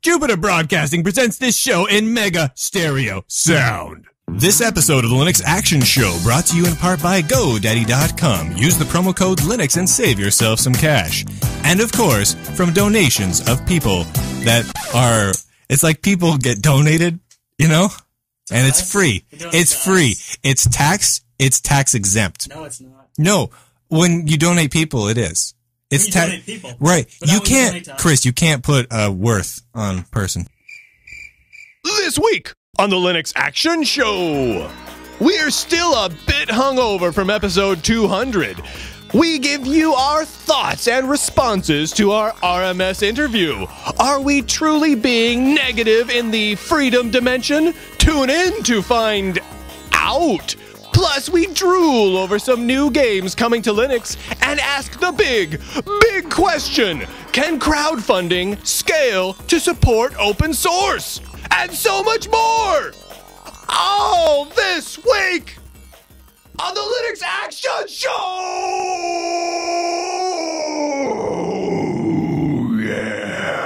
Jupiter Broadcasting presents this show in mega stereo sound. This episode of the Linux Action Show brought to you in part by GoDaddy.com. Use the promo code Linux and save yourself some cash. And of course, from donations of people that are, it's like people get donated, you know? And it's free. It's free. It's tax exempt. No, it's not. No, when you donate people, it is. It's people. Right. You can't, Chris, you can't put a worth on person. This week on the Linux Action Show, we are still a bit hungover from episode 200. We give you our thoughts and responses to our RMS interview. Are we truly being negative in the freedom dimension? Tune in to find out. Plus, we drool over some new games coming to Linux and ask the big question. Can crowdfunding scale to support open source? And so much more! All this week on the Linux Action Show! Yeah!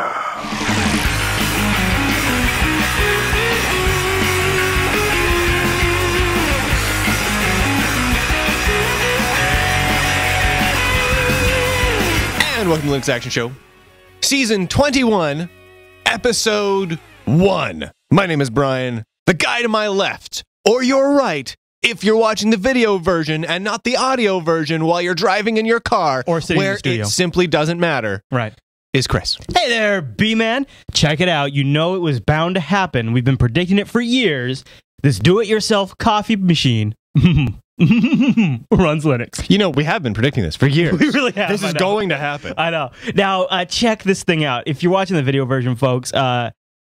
And welcome to the Linux Action Show, Season 21, Episode 1. My name is Brian. The guy to my left, or your right, if you're watching the video version and not the audio version while you're driving in your car, or sitting in the studio. It simply doesn't matter, right, is Chris. Hey there, B-Man. Check it out. You know it was bound to happen. We've been predicting it for years. This do-it-yourself coffee machine runs Linux. You know, we have been predicting this for years. We really have. This is going to happen. I know. Now, check this thing out. If you're watching the video version, folks,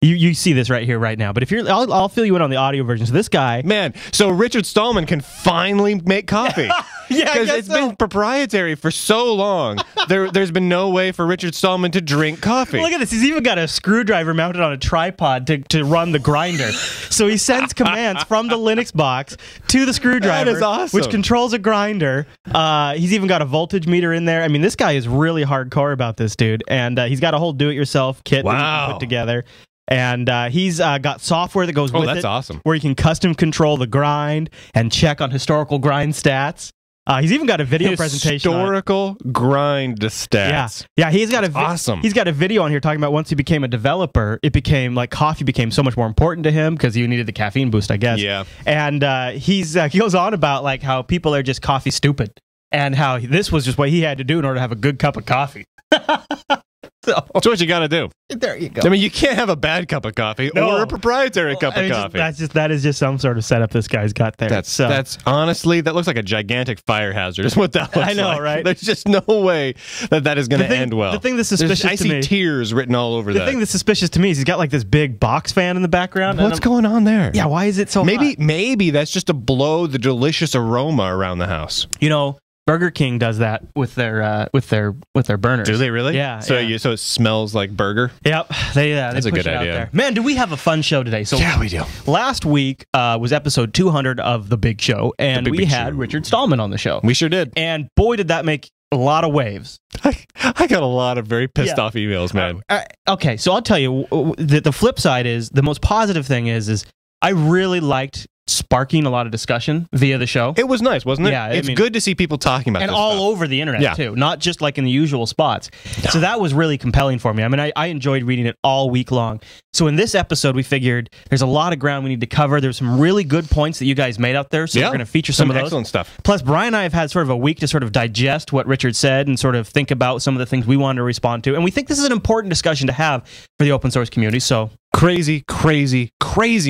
you see this right here, right now. But if you're, I'll fill you in on the audio version. So this guy, man. So Richard Stallman can finally make coffee. Yeah, because it's been proprietary for so long. There's been no way for Richard Stallman to drink coffee. Look at this. He's even got a screwdriver mounted on a tripod to run the grinder. So he sends commands from the Linux box to the screwdriver, that is awesome, which controls a grinder. He's even got a voltage meter in there. I mean, this guy is really hardcore about this, dude. And he's got a whole do-it-yourself kit that you can put together. And he's got software that goes with it. Oh, that's awesome. Where you can custom control the grind and check on historical grind stats. He's even got a video presentation. Historical grind stats. Yeah. He's got awesome. He's got a video on here talking about once he became a developer, it became like coffee became so much more important to him because he needed the caffeine boost, I guess. Yeah. And he goes on about like how people are just coffee stupid and how this was just what he had to do in order to have a good cup of coffee. So, that's what you got to do. There you go. I mean, you can't have a bad cup of coffee or a proprietary cup of coffee. That is just some sort of setup this guy's got there. That's honestly, that looks like a gigantic fire hazard. Is what that looks like. I know, right? There's just no way that is going to end well. The thing that's suspicious to me, I see tears written all over that. The thing that's suspicious to me is he's got like this big box fan in the background. What's going on there? Yeah, why is it so hot? Maybe that's just to blow the delicious aroma around the house. You know, Burger King does that with their burners. Do they really? Yeah. So it smells like burger. Yep. That's a good idea. There. Man, do we have a fun show today? So yeah, we do. Last week was episode 200 of The Big Show, and we had Richard Stallman on the show. We sure did. And boy, did that make a lot of waves. I got a lot of very pissed off emails, man. Okay, so I'll tell you, the flip side is, the most positive thing is I really liked sparking a lot of discussion via the show. It was nice, wasn't it? Yeah, it's good to see people talking about and this all stuff. over the internet too, not just like in the usual spots. No. So that was really compelling for me. I mean, I enjoyed reading it all week long. So in this episode, we figured there's a lot of ground we need to cover. There's some really good points that you guys made out there, so we're going to feature some of those. Excellent stuff. Plus, Brian and I have had sort of a week to sort of digest what Richard said and sort of think about some of the things we wanted to respond to. And we think this is an important discussion to have for the open source community. So crazy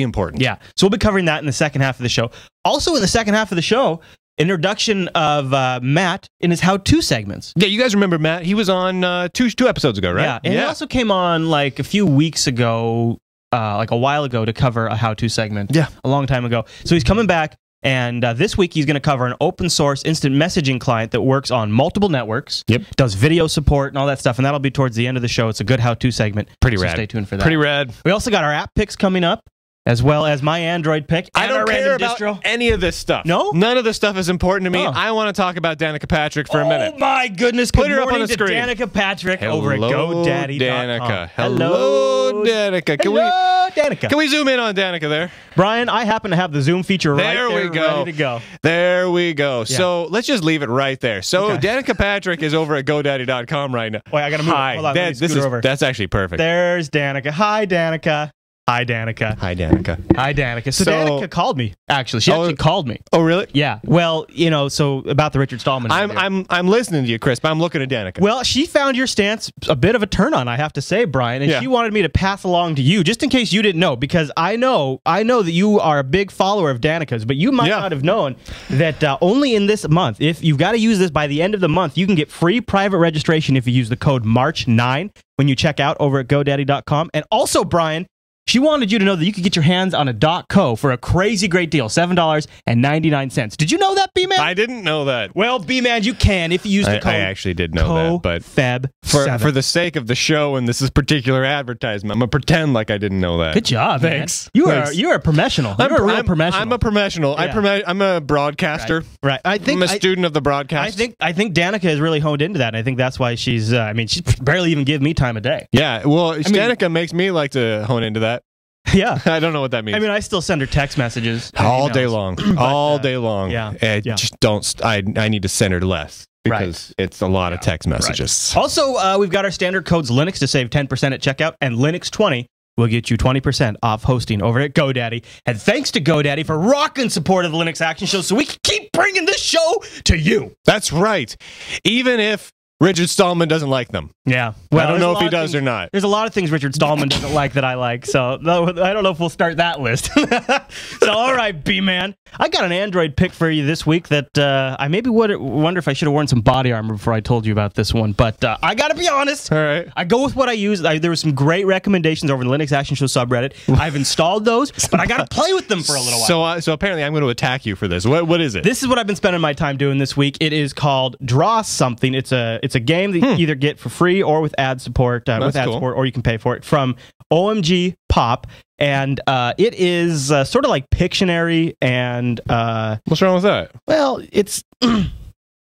important. Yeah. So we'll be covering that in the second half of the show. Also in the second half of the show, introduction of Matt in his how-to segments. Yeah, you guys remember Matt? He was on two episodes ago, right? Yeah, and he also came on like a few weeks ago, like a while ago, to cover a how-to segment. Yeah. A long time ago. So he's coming back, and this week he's going to cover an open source instant messaging client that works on multiple networks. Yep. Does video support and all that stuff, and that'll be towards the end of the show. It's a good how-to segment. Pretty so rad. Stay tuned for that. Pretty rad. We also got our app picks coming up. as well as my Android pick. I and don't our care random about distro. any of this stuff. No? None of this stuff is important to me. Oh. I want to talk about Danica Patrick for a minute. Oh my goodness! Put Good her up on morning the to screen. Danica Patrick Hello, over at GoDaddy.com. Danica. Hello, Danica. Danica. Can we zoom in on Danica there? Brian, I happen to have the Zoom feature There right we there go. ready to go. There we go. Yeah. So let's just leave it right there. So Okay. Danica Patrick is over at GoDaddy.com right now. Wait, I gotta move. Hi. Hold on, let me This scoot is over. that's actually perfect. There's Danica. Hi, Danica. Hi, Danica. Hi, Danica. Hi, Danica. So, So- Danica called me. Actually, she actually called me. Oh, really? Yeah. Well, you know, so about the Richard Stallman. interview. I'm listening to you, Chris, but I'm looking at Danica. Well, she found your stance a bit of a turn on, I have to say, Brian, and Yeah. she wanted me to pass along to you, just in case you didn't know, because I know that you are a big follower of Danica's, but you might not have known that only in this month, if you've got to use this by the end of the month, you can get free private registration if you use the code March9 when you check out over at GoDaddy.com. And also, Brian, she wanted you to know that you could get your hands on a .co for a crazy great deal, $7.99. Did you know that, B-Man? I didn't know that. Well, B-Man, you can if you use the code. I actually did know that, but FEB7. for the sake of the show and this is particular advertisement, I'm gonna pretend like I didn't know that. Good job, Thanks. man. You're a professional. You're a real professional. I'm a professional. Yeah. I'm a broadcaster. Right. I'm a student of the broadcast. I think Danica has really honed into that, and I think that's why she's. She's barely even give me time of day. Yeah. Well, Danica makes me like to hone into that. Yeah. I don't know what that means. I mean, I still send her text messages and all emails. day long. All day long. Yeah. Just don't. I need to send her less because it's a lot of text messages. Right. Also, we've got our standard codes Linux to save 10% at checkout, and Linux 20 will get you 20% off hosting over at GoDaddy. And thanks to GoDaddy for rocking support of the Linux Action Show, so we can keep bringing this show to you. That's right. Even if Richard Stallman doesn't like them. Yeah. Well, I don't know if he does or not. There's a lot of things Richard Stallman doesn't like that I like, so I don't know if we'll start that list. So, all right, B-Man. I got an Android pick for you this week that I maybe would wonder if I should have worn some body armor before I told you about this one, but I got to be honest. All right. I go with what I use. There were some great recommendations over the Linux Action Show subreddit. I've installed those, but I got to play with them for a little while. So apparently I'm going to attack you for this. What is it? This is what I've been spending my time doing this week. It is called Draw Something. It's a game that you either get for free or with ad support, or you can pay for it from OMG Pop, and it is sort of like Pictionary, and what's wrong with that? Well, it's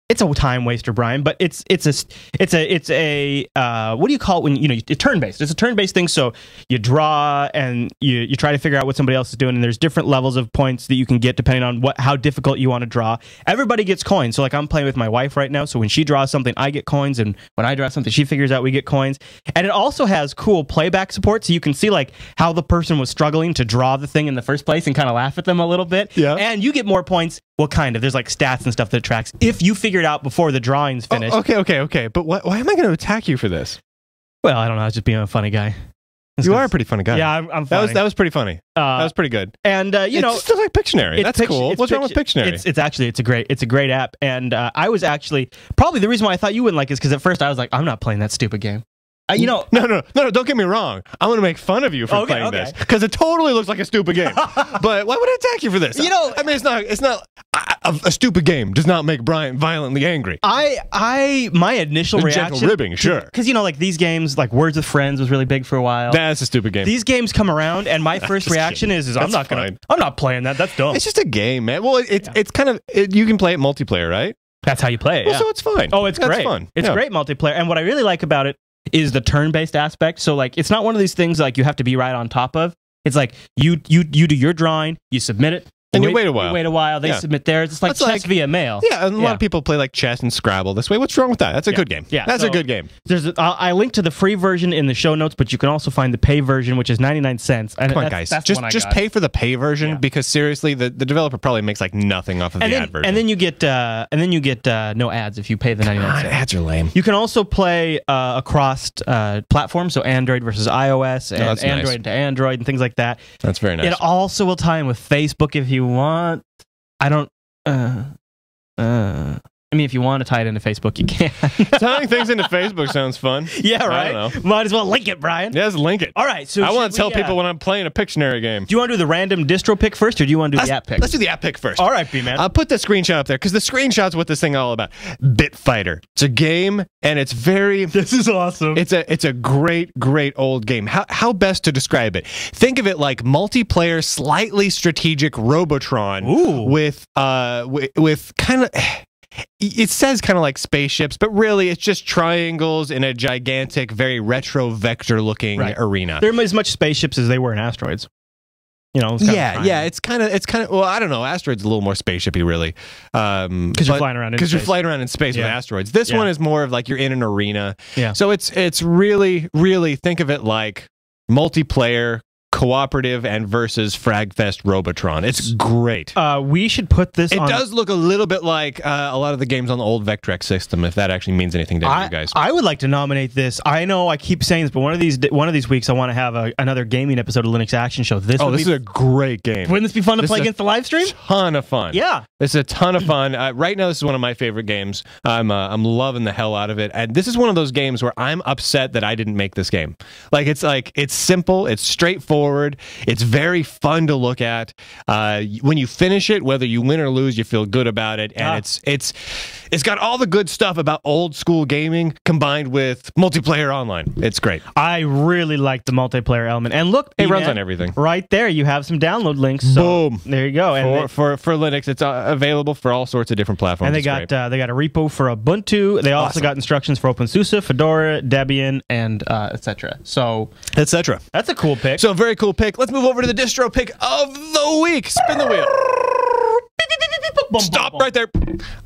it's a time waster, Brian, but it's a what do you call it when it's turn-based? It's a turn-based thing, so you draw and you try to figure out what somebody else is doing, and there's different levels of points that you can get depending on how difficult you want to draw. Everybody gets coins, so like I'm playing with my wife right now, so when she draws something, I get coins, and when I draw something, she figures out we get coins. And it also has cool playback support, so you can see like how the person was struggling to draw the thing in the first place and kind of laugh at them a little bit. Yeah. And you get more points. Well, kind of. There's like stats and stuff that tracks if you figure it out before the drawing's finished. Okay. But why am I going to attack you for this? Well, I don't know. I was just being a funny guy. You are a pretty funny guy. Yeah, I'm funny. That was pretty funny. That was pretty good. And it's still like Pictionary. That's cool. What's wrong with Pictionary? It's a great app. And I was actually probably the reason why I thought you wouldn't like it is because at first I was like, I'm not playing that stupid game. No, don't get me wrong. I'm going to make fun of you for playing this because it totally looks like a stupid game. But why would I attack you for this? I mean, it's not a stupid game does not make Brian violently angry. My initial reaction, gentle ribbing, sure, because like these games, like Words with Friends was really big for a while. That's a stupid game. These games come around, and my first reaction is I'm not playing that. That's dumb. It's just a game, man. Well, it's kind of you can play it multiplayer, right? That's how you play it. Well, so it's fine. Oh, it's great. Fun. It's great multiplayer, and what I really like about it is the turn-based aspect. So like it's not one of these things like you have to be right on top of. It's like you do your drawing, you submit it, and you wait a while. You wait a while. They submit theirs. It's like chess via mail. Yeah, and a lot of people play like chess and Scrabble this way. What's wrong with that? That's a good game. Yeah, that's a good game. I linked to the free version in the show notes, but you can also find the pay version, which is 99 cents. And come on, guys, just pay for the pay version because seriously, the developer probably makes like nothing off of the ad version. And then you get no ads if you pay the 99 cents. Ads are lame. You can also play across platforms, so Android versus iOS and Android to Android and things like that. That's very nice. It also will tie in with Facebook if you want. I don't. I mean, if you want to tie it into Facebook, you can. Tying things into Facebook sounds fun. Yeah, right? I don't know. Might as well link it, Brian. Yes, link it. All right, so I want to tell people when I'm playing a Pictionary game. Do you want to do the random distro pick first, or do you want to do the app pick? Let's do the app pick first. All right, B-Man. I'll put the screenshot up there, because the screenshot's what this thing all about. Bit Fighter. It's a game, and it's very... This is awesome. It's a great, great old game. How best to describe it? Think of it like multiplayer, slightly strategic Robotron. Ooh. With kind of... It says kind of like spaceships, but really it's just triangles in a gigantic, very retro vector-looking arena. They're as much spaceships as they were in asteroids. You know, it's kind of. Well, I don't know. Asteroids a little more spaceshipy, really, because you're flying around. Because you're flying around in space with asteroids. This one is more of like you're in an arena. Yeah. So it's really, really think of it like multiplayer, cooperative, and versus Fragfest Robotron. It's great. We should put this on... It does look a little bit like a lot of the games on the old Vectrex system, if that actually means anything to you guys. I would like to nominate this. I know I keep saying this, but one of these weeks I want to have another gaming episode of Linux Action Show. This is a great game. Wouldn't this be fun to play against the live stream? Ton of fun. Yeah. It's a ton of fun. Right now, this is one of my favorite games. I'm loving the hell out of it. And this is one of those games where I'm upset that I didn't make this game. It's simple, it's straightforward, it's very fun to look at. When you finish it, whether you win or lose, you feel good about it. And it's got all the good stuff about old school gaming combined with multiplayer online. It's great. I really like the multiplayer element. And look, it runs on everything. Right there, you have some download links. So boom. There you go. And for Linux, it's available for all sorts of different platforms. And they got a repo for Ubuntu. They also got instructions for OpenSUSE, Fedora, Debian, and etc. So etc. That's a cool pick. So very cool pick. Let's move over to the distro pick of the week. Spin the wheel. Stop right there.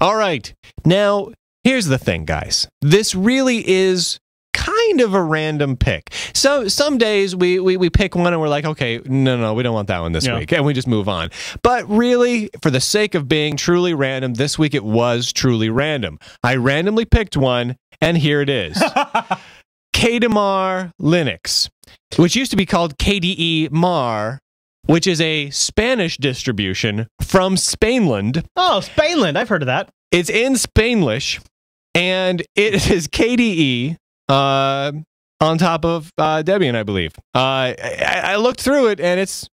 All right. Now, here's the thing, guys. This really is kind of a random pick. So some days we pick one and we're like, okay, no, we don't want that one this week, and we just move on. But really, for the sake of being truly random, this week it was truly random. I randomly picked one, and here it is. KDMAR Linux, which used to be called KDE MAR, which is a Spanish distribution from Spainland. Oh, Spainland. I've heard of that. It's in Spainlish, and it is KDE on top of Debian, I believe. I looked through it, and it's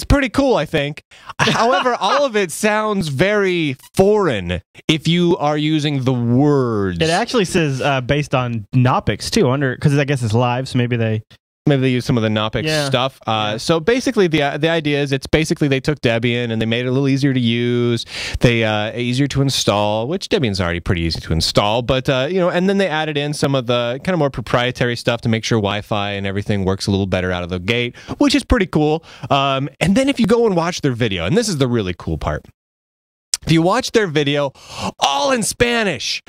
pretty cool, I think. However, all of it sounds very foreign if you are using the words. It actually says based on Knoppix, too, because I guess it's live, so maybe they use some of the Knoppix stuff. So basically, the idea is they took Debian and they made it a little easier to use, easier to install, which Debian's already pretty easy to install. But and then they added in some of the kind of more proprietary stuff to make sure Wi-Fi and everything works a little better out of the gate, which is pretty cool. And then if you go and watch their video, and this is the really cool part. If you watch their video, all in Spanish,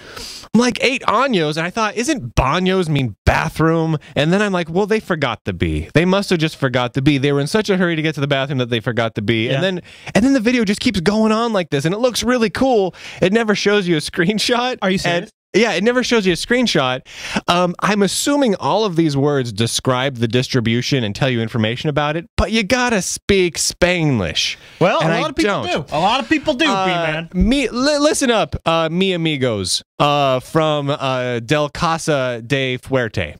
I'm like 8 años, and I thought, isn't baños mean bathroom? And then I'm like, well, they forgot the B. They must have just forgot the B. They were in such a hurry to get to the bathroom that they forgot the B. Yeah. And then the video just keeps going on like this, and it looks really cool. It never shows you a screenshot. Are you serious? Yeah, it never shows you a screenshot. I'm assuming all of these words describe the distribution and tell you information about it, but you gotta speak Spanglish. Well, a lot of people do. A lot of people do, B-Man. Listen up, mi amigos from Del Casa de Fuerte.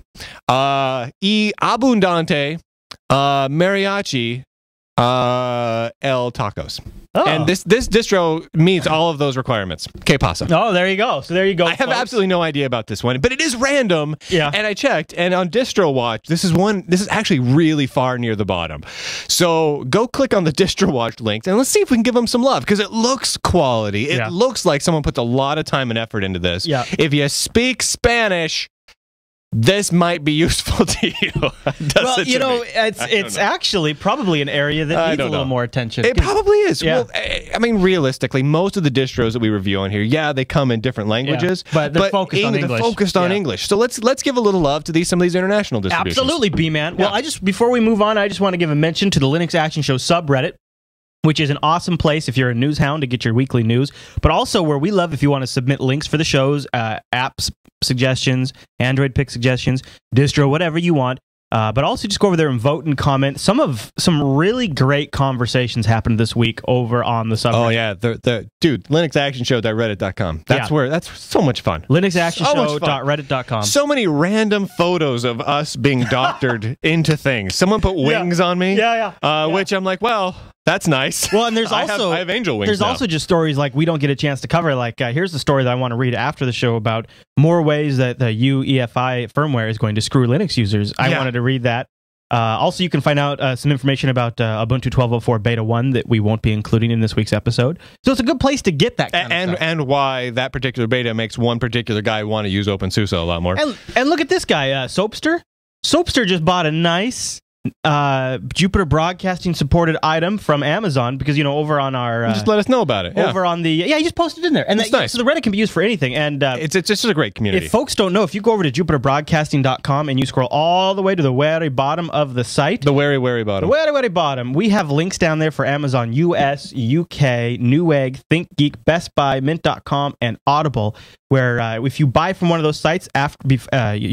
Y abundante mariachi el tacos. Oh. And this distro meets all of those requirements. Que pasa? Oh, there you go. So there you go. I have absolutely no idea about this one, but it is random. Yeah. And I checked, and on Distro Watch, this is actually really far near the bottom. So go click on the Distro Watch link, and let's see if we can give them some love, because it looks quality. It looks like someone puts a lot of time and effort into this. Yeah. If you speak Spanish, this might be useful to you. Well, it's actually probably an area that needs a little more attention. It probably is. Yeah. Well, I mean, realistically, most of the distros that we review on here, they come in different languages, but they're focused on English. They're focused on English. So let's give a little love to some of these international distributions. Absolutely, B-Man. Well, before we move on, I just want to give a mention to the Linux Action Show subreddit, which is an awesome place if you're a news hound to get your weekly news, but also where we love if you want to submit links for the shows, apps suggestions, Android pick suggestions, distro, whatever you want. But also just go over there and vote and comment. Some really great conversations happened this week over on the subreddit. Oh yeah, dude, linuxactionshow.reddit.com. That's so much fun. linuxactionshow.reddit.com. So many random photos of us being doctored into things. Someone put wings on me. Which I'm like, well, that's nice. Well, and there's also I have angel wings. There's now. also just stories like we don't get a chance to cover. Like here's the story that I want to read after the show about more ways that the UEFI firmware is going to screw Linux users. I wanted to read that. Also, you can find out some information about Ubuntu 12.04 Beta 1 that we won't be including in this week's episode. So it's a good place to get that kind of stuff. And why that particular beta makes one particular guy want to use OpenSUSE a lot more. And look at this guy, Soapster. Soapster just bought a nice Jupiter Broadcasting supported item from Amazon because over on our just let us know about it. Over on the he just posted it in there, and that's nice. So the Reddit can be used for anything, and it's just a great community. If folks don't know, if you go over to jupiterbroadcasting.com and you scroll all the way to the very bottom of the site, the very bottom, we have links down there for Amazon US, UK, Newegg, ThinkGeek, Best Buy, Mint.com, and Audible. Where if you buy from one of those sites, if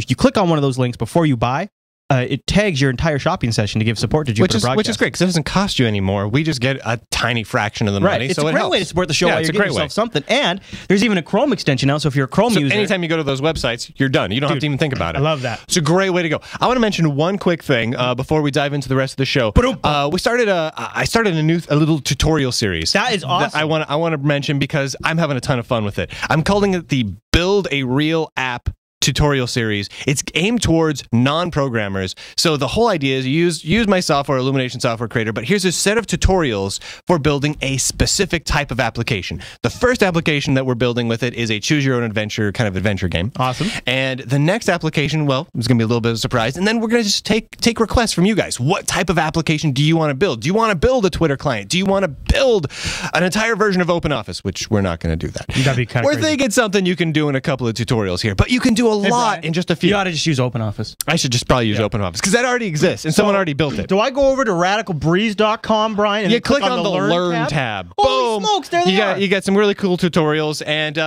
you click on one of those links before you buy. It tags your entire shopping session to give support to Jupiter Broadcasting. Which is great because it doesn't cost you anymore. We just get a tiny fraction of the money. It's so a great way to support the show while you're getting yourself something. And there's even a Chrome extension now, so if you're a Chrome user... anytime you go to those websites, you're done. You don't have to even think about it. I love that. It's a great way to go. I want to mention one quick thing before we dive into the rest of the show. I started a little tutorial series. That is awesome. That I want to mention because I'm having a ton of fun with it. I'm calling it the Build a Real App tutorial series. It's aimed towards non-programmers. So the whole idea is use my software, Illumination Software Creator, but here's a set of tutorials for building a specific type of application. The first application that we're building with it is a choose your own adventure kind of adventure game. Awesome. And the next application, well, it's going to be a little bit of a surprise. And then we're going to just take requests from you guys. What type of application do you want to build? Do you want to build a Twitter client? Do you want to build an entire version of OpenOffice? Which we're not going to do that. That'd be kind of We're thinking something you can do in a couple of tutorials here, but you can do a lot in just a few. You ought to just use OpenOffice. I should just probably use OpenOffice because that already exists and someone already built it. Do I go over to radicalbreeze.com, Brian? And you click on the Learn tab. Holy Boom! Smokes, there they are. You get some really cool tutorials, and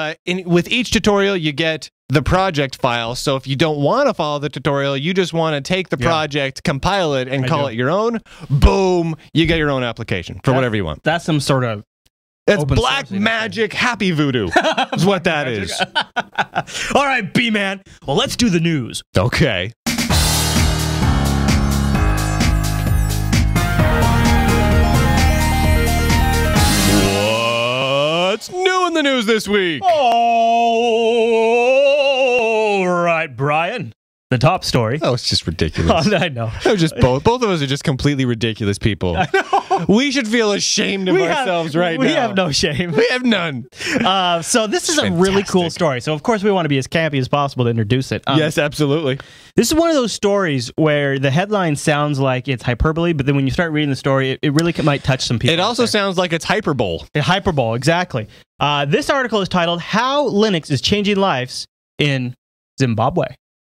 with each tutorial, you get the project file. So if you don't want to follow the tutorial, you just want to take the project, compile it, and call it your own. Boom! You get your own application for whatever you want. That's some sort of That's black magic happy voodoo is what that is. All right, B-Man. Well, let's do the news. Okay. What's new in the news this week? All right, Brian. The top story. Oh, it's just ridiculous. I know. They're just both of us are just completely ridiculous people. I know. We should feel ashamed of ourselves right now. We have no shame. We have none. So this is a really cool story. So of course we want to be as campy as possible to introduce it. Yes, absolutely. This is one of those stories where the headline sounds like it's hyperbole, but then when you start reading the story, it really might touch some people. It also sounds like it's hyperbole. Hyperbole, exactly. This article is titled "How Linux is Changing Lives in Zimbabwe."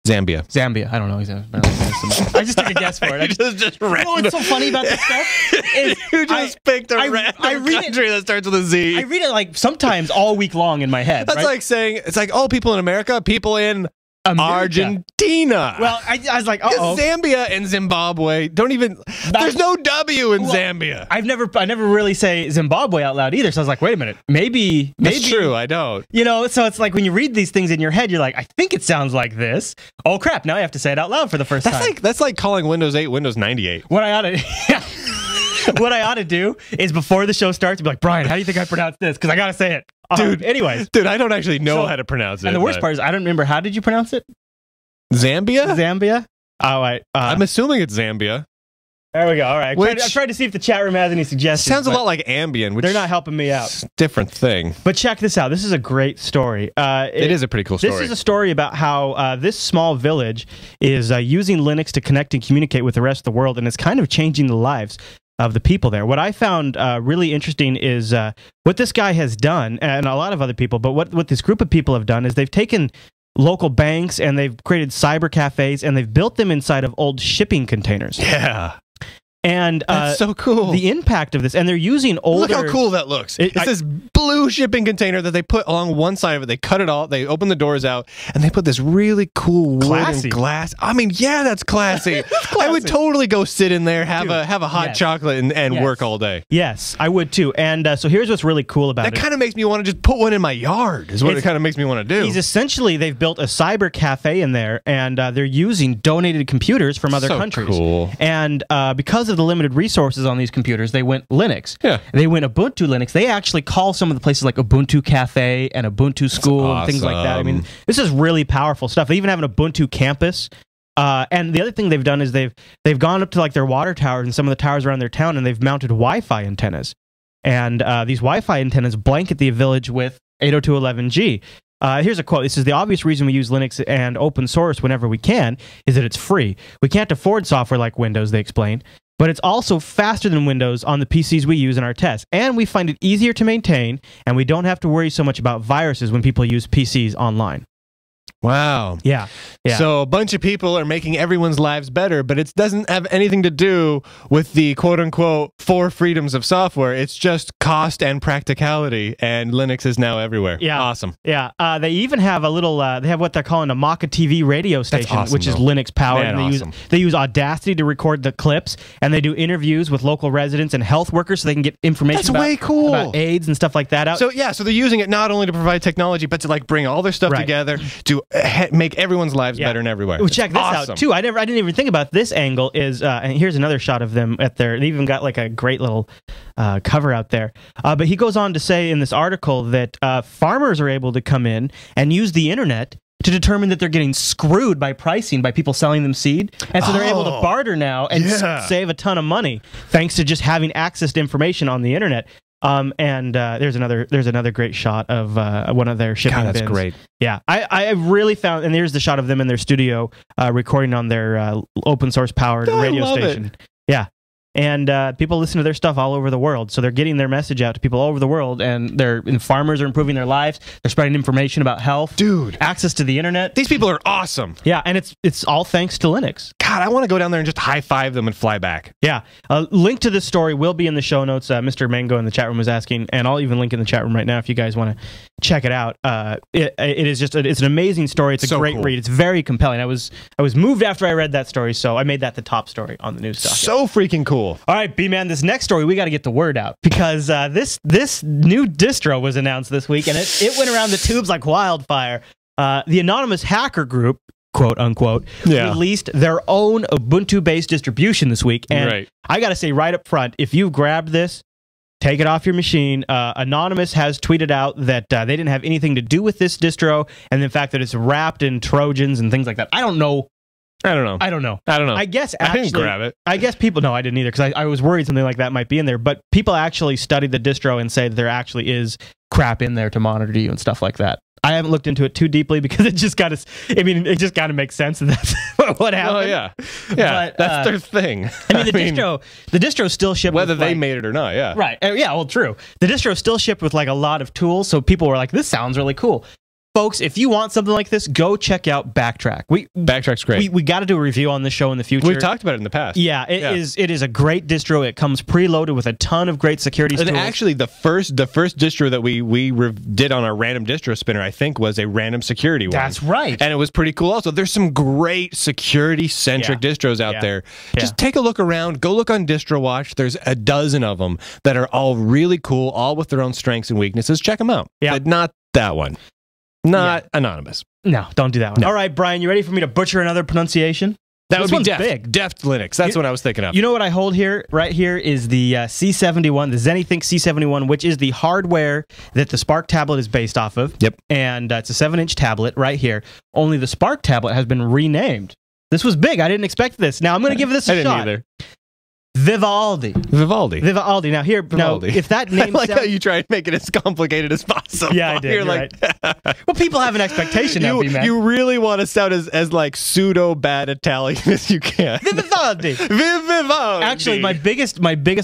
Zambia. I don't know. I just took a guess for it. just random. You know what's so funny about this stuff? Is you just picked a random country that starts with a Z. I read it like sometimes all week long in my head. That's like saying, it's like, oh, people in America, people in Argentina. Well, I was like, uh-oh. Zambia and Zimbabwe don't even, there's no W in Zambia. I never really say Zimbabwe out loud either. So I was like, wait a minute. Maybe. That's true. I don't. You know, so it's like when you read these things in your head, you're like, I think it sounds like this. Oh, crap. Now I have to say it out loud for the first time. That's like calling Windows 8 Windows 98. What I ought to... What I ought to do is before the show starts, be like, Brian, how do you think I pronounce this? Because I got to say it. Anyways. Dude, I don't actually know how to pronounce it. And the worst part is I don't remember. How did you pronounce it? Zambia? Oh, wait. I'm assuming it's Zambia. There we go. All right. I tried to see if the chat room has any suggestions. Sounds a lot like Ambien, which they're not helping me out. Different thing. But check this out. This is a great story. It is a pretty cool story. This is a story about how this small village is using Linux to connect and communicate with the rest of the world, and it's kind of changing the lives of the people there. What I found really interesting is what this guy has done, and a lot of other people, but what this group of people have done is they've taken local banks and they've created cyber cafes and they've built them inside of old shipping containers. Yeah. And that's so cool. The impact of this, and they're using older. Look how cool that looks. It's this blue shipping container that they put along one side of it. They cut it all. They open the doors out, and they put this really cool wood and glass. I mean, yeah, that's classy. I would totally go sit in there, have a hot chocolate, and work all day. Yes, I would too. And so here's what's really cool about it. That kind of makes me want to just put one in my yard. Is what it kind of makes me want to do. They've built a cyber cafe in there, and they're using donated computers from other countries. Cool. And because of the limited resources on these computers, they went Linux. Yeah. They went Ubuntu Linux. They actually call some of the places like Ubuntu Cafe and Ubuntu School and things like that. I mean, this is really powerful stuff. They even have an Ubuntu campus. And the other thing they've done is they've gone up to like their water towers and some of the towers around their town, and they've mounted Wi-Fi antennas. And these Wi-Fi antennas blanket the village with 802.11g. Here's a quote. This is the obvious reason we use Linux and open source whenever we can is that it's free. We can't afford software like Windows, they explain, but it's also faster than Windows on the PCs we use in our tests. And we find it easier to maintain, and we don't have to worry so much about viruses when people use PCs online. Wow. Yeah. So a bunch of people are making everyone's lives better, but it doesn't have anything to do with the quote-unquote 4 freedoms of software. It's just cost and practicality, and Linux is now everywhere. Yeah. Awesome. Yeah. They even have a little, they have what they're calling a Maka TV radio station, which is Linux-powered. And they use Audacity to record the clips, and they do interviews with local residents and health workers so they can get information about AIDS and stuff like that out. So, yeah, so they're using it not only to provide technology, but to like bring all their stuff together to make everyone's lives better and everywhere. Well, check this out too. I didn't even think about this angle. And here's another shot of them at their. They even got like a great little cover out there. But he goes on to say in this article that farmers are able to come in and use the internet to determine that they're getting screwed by pricing by people selling them seed, and so they're able to barter now and save a ton of money thanks to just having access to information on the internet. There's another great shot of one of their shipping bins. That's great. Yeah, I really found, and there's the shot of them in their studio recording on their open source powered radio station. Yeah. And people listen to their stuff all over the world, so they're getting their message out to people all over the world, and farmers are improving their lives. They're spreading information about health, access to the internet. These people are awesome. Yeah, and it's all thanks to Linux. God, I want to go down there and just high five them and fly back. Yeah, a link to this story will be in the show notes. Mr. Mango in the chat room was asking, and I'll even link in the chat room right now if you guys want to check it out. It is just it's an amazing story. It's a great read. It's very compelling. I was moved after I read that story, so I made that the top story on the news stuff. So freaking cool. All right, B-Man, this next story, we got to get the word out because this new distro was announced this week, and it went around the tubes like wildfire. The anonymous hacker group, quote unquote, released their own Ubuntu-based distribution this week, and I got to say right up front, if you grabbed this, take it off your machine. Anonymous has tweeted out that they didn't have anything to do with this distro, and the fact that it's wrapped in Trojans and things like that. I don't know. I guess actually, I didn't grab it. I guess people. No, I didn't either because I was worried something like that might be in there. But people actually studied the distro and say that there actually is crap in there to monitor you and stuff like that. I haven't looked into it too deeply because it just got to. I mean, it just got to make sense that that's what happened. Oh yeah, but, that's their thing. I mean, the distro still shipped whether they made it or not. Yeah, right. Yeah, well, true. The distro still shipped with like a lot of tools, so people were like, "This sounds really cool." Folks, if you want something like this, go check out Backtrack. Backtrack's great. We got to do a review on this show in the future. We've talked about it in the past. Yeah, it is a great distro. It comes preloaded with a ton of great security tools. And actually, the first distro that we did on our random distro spinner, I think, was a random security one. That's right. And it was pretty cool also. There's some great security-centric distros out there. Just take a look around. Go look on DistroWatch. There's a dozen of them that are all really cool, all with their own strengths and weaknesses. Check them out. Yeah. But not that one. Not anonymous. No, don't do that one. No. All right, Brian, you ready for me to butcher another pronunciation? That would be big. Deft Linux. That's what I was thinking of. You know what I hold here? Right here is the C71, the ZennyThink C71, which is the hardware that the Spark tablet is based off of. Yep. And it's a 7-inch tablet right here. Only the Spark tablet has been renamed. This was big. I didn't expect this. Now, I'm going to give this a shot. I didn't either. Vivaldi. Now here, if that name, I like how you try and make it as complicated as possible. Yeah, I did. You're like, right. Well, people have an expectation now. You really want to sound as like pseudo bad Italian as you can. Vivaldi. Vivaldi. Actually, my biggest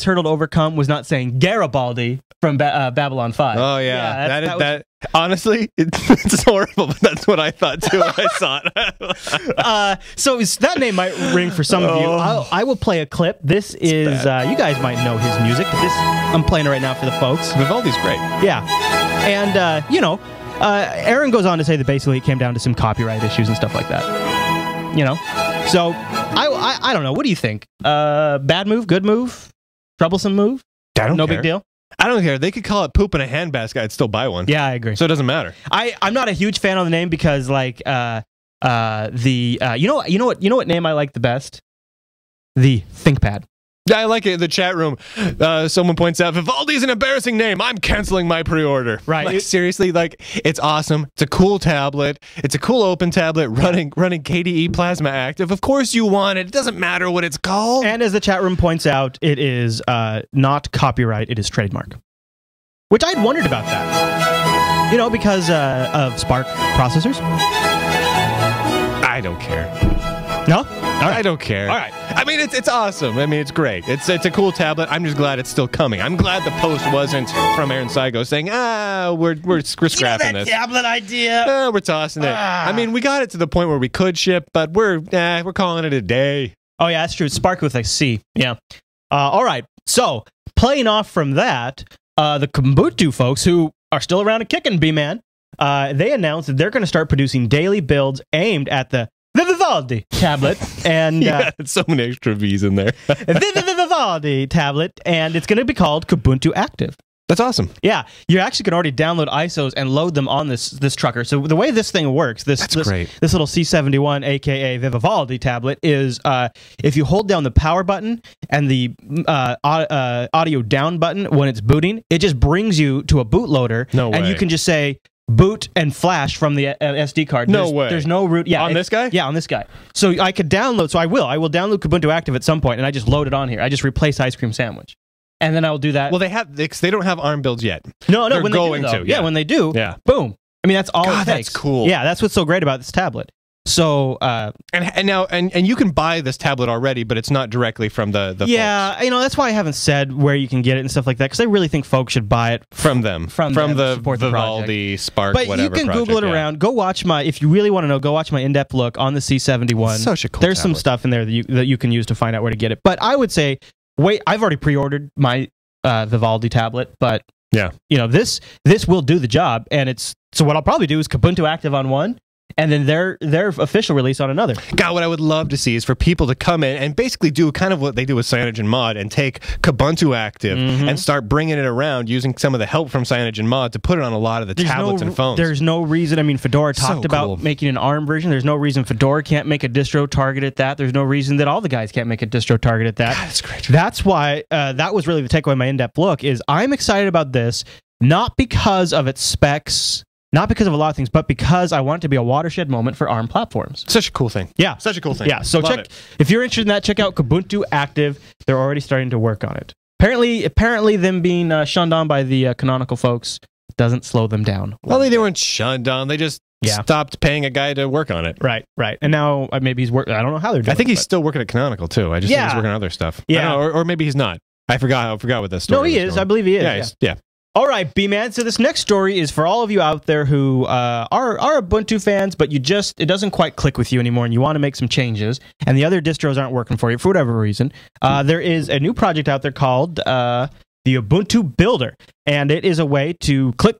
hurdle to overcome was not saying Garibaldi from Babylon 5. Oh yeah, Honestly, it's horrible, but that's what I thought too when I saw it. So that name might ring for some of you. I will play a clip. This is, you guys might know his music. I'm playing it right now for the folks. Vivaldi's great. Yeah. And, Aaron goes on to say that basically it came down to some copyright issues and stuff like that. So I don't know. What do you think? Bad move? Good move? Troublesome move? No big deal? I don't care. They could call it poop in a handbasket. I'd still buy one. Yeah, I agree. So it doesn't matter. I'm not a huge fan of the name because, like, you know what name I like the best? The ThinkPad. I like it in the chat room. Someone points out, Vivaldi's an embarrassing name. I'm canceling my pre-order. Right. Like, seriously, like, it's awesome. It's a cool tablet. It's a cool open tablet running KDE Plasma Active. Of course you want it. It doesn't matter what it's called. And as the chat room points out, it is not copyright. It is trademark. Which I'd wondered about that. Because of Spark processors. I don't care. No? All right. I don't care. All right. I mean, it's awesome. I mean, it's great. It's a cool tablet. I'm just glad it's still coming. I'm glad the post wasn't from Aaron Saigo saying, we're scrapping this tablet idea. We're tossing it. I mean, we got it to the point where we could ship, but we're calling it a day. Oh yeah, that's true. It's Spark with a C. Yeah. All right. So playing off from that, the Kubuntu folks who are still around and kicking, B-Man, they announced that they're going to start producing daily builds aimed at the Vivaldi tablet, and so many extra V's in there. Vivaldi tablet, and it's going to be called Kubuntu Active. That's awesome. Yeah, you actually can already download ISOs and load them on this trucker. So the way this thing works, this little s21, aka Vivaldi tablet, is if you hold down the power button and the audio down button when it's booting, it just brings you to a bootloader, and you can just say boot and flash from the SD card. No way. There's no root. Yeah, on this guy? Yeah, on this guy. So I could download. So I will download Kubuntu Active at some point, and I just load it on here. I just replace Ice Cream Sandwich, and then I'll do that. Well, they don't have ARM builds yet. No, they're when going they do, to. Yeah, when they do. Yeah. Boom. I mean, that's all it takes. That's cool. Yeah, that's what's so great about this tablet. So and now you can buy this tablet already, but it's not directly from the folks. That's why I haven't said where you can get it and stuff like that, because I really think folks should buy it from them, from the Vivaldi Spark. But whatever you can Google it around. Go watch if you really want to know, go watch my in-depth look on the C71. Such a cool There's tablet. some stuff in there that you can use to find out where to get it. But I would say, I've already pre-ordered my Vivaldi tablet, but this will do the job, and so what I'll probably do is Kubuntu Active on one, and then their official release on another. God, what I would love to see is for people to come in and basically do kind of what they do with CyanogenMod and take Kubuntu Active and start bringing it around using some of the help from CyanogenMod to put it on a lot of the tablets and phones. There's no reason. I mean, Fedora talked about making an ARM version. There's no reason Fedora can't make a distro targeted at that. There's no reason that all the guys can't make a distro targeted at that. God, that's great. That's why that was really the takeaway of my in-depth look, is I'm excited about this, not because of its specs, not because of a lot of things, but because I want it to be a watershed moment for ARM platforms. Such a cool thing. Yeah. Such a cool thing. Yeah. So if you're interested in that, check out Kubuntu Active. They're already starting to work on it. Apparently them being shunned on by the Canonical folks doesn't slow them down. Well, they weren't shunned on. They just stopped paying a guy to work on it. Right. And now maybe he's working. I don't know how they're doing it. I think he's still working at Canonical, too. I just think he's working on other stuff. Yeah. Or maybe he's not. I forgot what that story was. No, he is. I believe he is. Yeah. All right, B-Man. So this next story is for all of you out there who are Ubuntu fans, but it doesn't quite click with you anymore, and you want to make some changes, and the other distros aren't working for you for whatever reason. There is a new project out there called the Ubuntu Builder, and it is a way to click,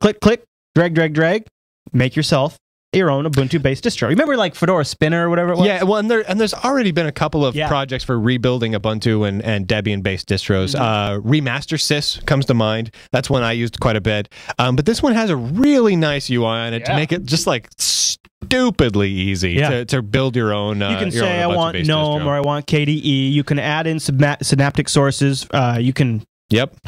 drag, make yourself your own Ubuntu-based distro. Remember, like Fedora Spinner or whatever it was? Yeah, well, and there's already been a couple of projects for rebuilding Ubuntu and Debian-based distros. Remaster Sys comes to mind. That's one I used quite a bit. But this one has a really nice UI on it to make it just like stupidly easy to build your own. You can say I want GNOME or I want KDE. You can add in synaptic sources. You can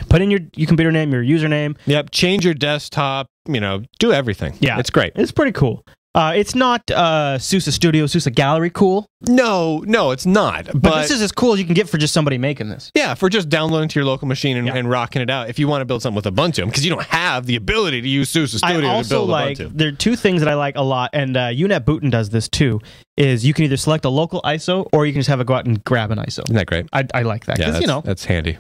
put in your computer name, your username. Yep. Change your desktop. Do everything. Yeah. It's great. It's pretty cool. It's not SUSE Studio, SUSE Gallery cool. No, it's not. But this is as cool as you can get for just somebody making this. Yeah, for just downloading to your local machine and rocking it out. If you want to build something with Ubuntu, because you don't have the ability to use SUSE Studio to build Ubuntu. There are two things that I like a lot, and UNetBootin does this too, is you can either select a local ISO or you can just have it go out and grab an ISO. Isn't that great? I like that. Yeah, that's handy.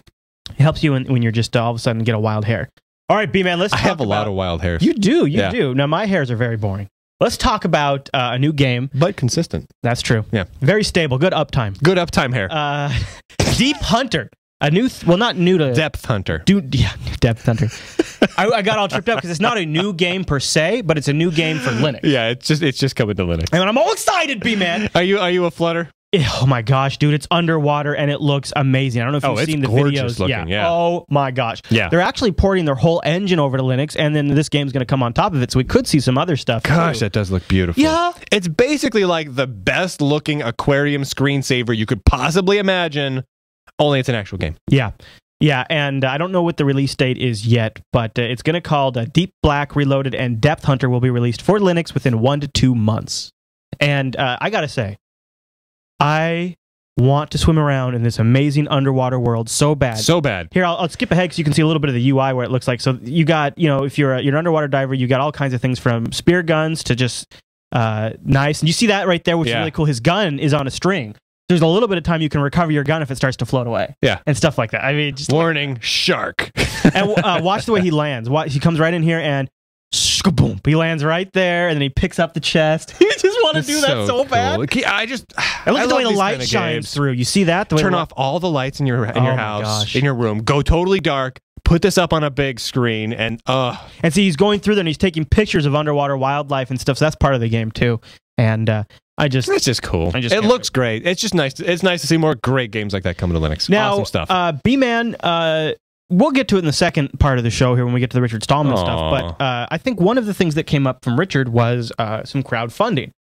It helps you when you're just all of a sudden get a wild hair. All right, B-Man, let's talk I have a lot of wild hairs. You do. Now, my hairs are very boring. Let's talk about a new game. But consistent. That's true. Yeah. Very stable. Good uptime. Good uptime hair. Deep Hunter. A new, not new to... Depth Hunter. Depth Hunter. I got all tripped up because it's not a new game per se, but it's a new game for Linux. Yeah, it's just coming to Linux. And I'm all excited, B-Man. Are you a Flutter? Oh my gosh, dude, it's underwater and it looks amazing. I don't know if you've seen the videos. Looking, yeah. Oh my gosh. Yeah. They're actually porting their whole engine over to Linux, and then this game's going to come on top of it, so we could see some other stuff. Gosh, too. that does look beautiful. Yeah. It's basically like the best looking aquarium screensaver you could possibly imagine, only it's an actual game. Yeah. Yeah, and I don't know what the release date is yet, but it's going to call Deep Black Reloaded, and Depth Hunter will be released for Linux within 1 to 2 months. And I got to say, I want to swim around in this amazing underwater world so bad. So bad. Here, I'll skip ahead because you can see a little bit of the UI where it looks like. So you got, if you're an underwater diver, you got all kinds of things from spear guns to just nice. And you see that right there, which is really cool. His gun is on a string. There's a little bit of time you can recover your gun if it starts to float away. Yeah. And stuff like that. I mean, just warning, shark. And watch the way he lands. He comes right in here and boom, he lands right there, and then he picks up the chest. You just want to do that so bad. Cool. I look at the way the light shines through. You see that? Turn off all the lights in your house, in your room. Go totally dark. Put this up on a big screen, and see, he's going through there and he's taking pictures of underwater wildlife and stuff. So that's part of the game too. And it's just cool. It looks great. It's just nice. It's nice to see more great games like that coming to Linux. Now, awesome stuff. B-Man, we'll get to it in the second part of the show here when we get to the Richard Stallman stuff. But I think one of the things that came up from Richard was some crowdfunding.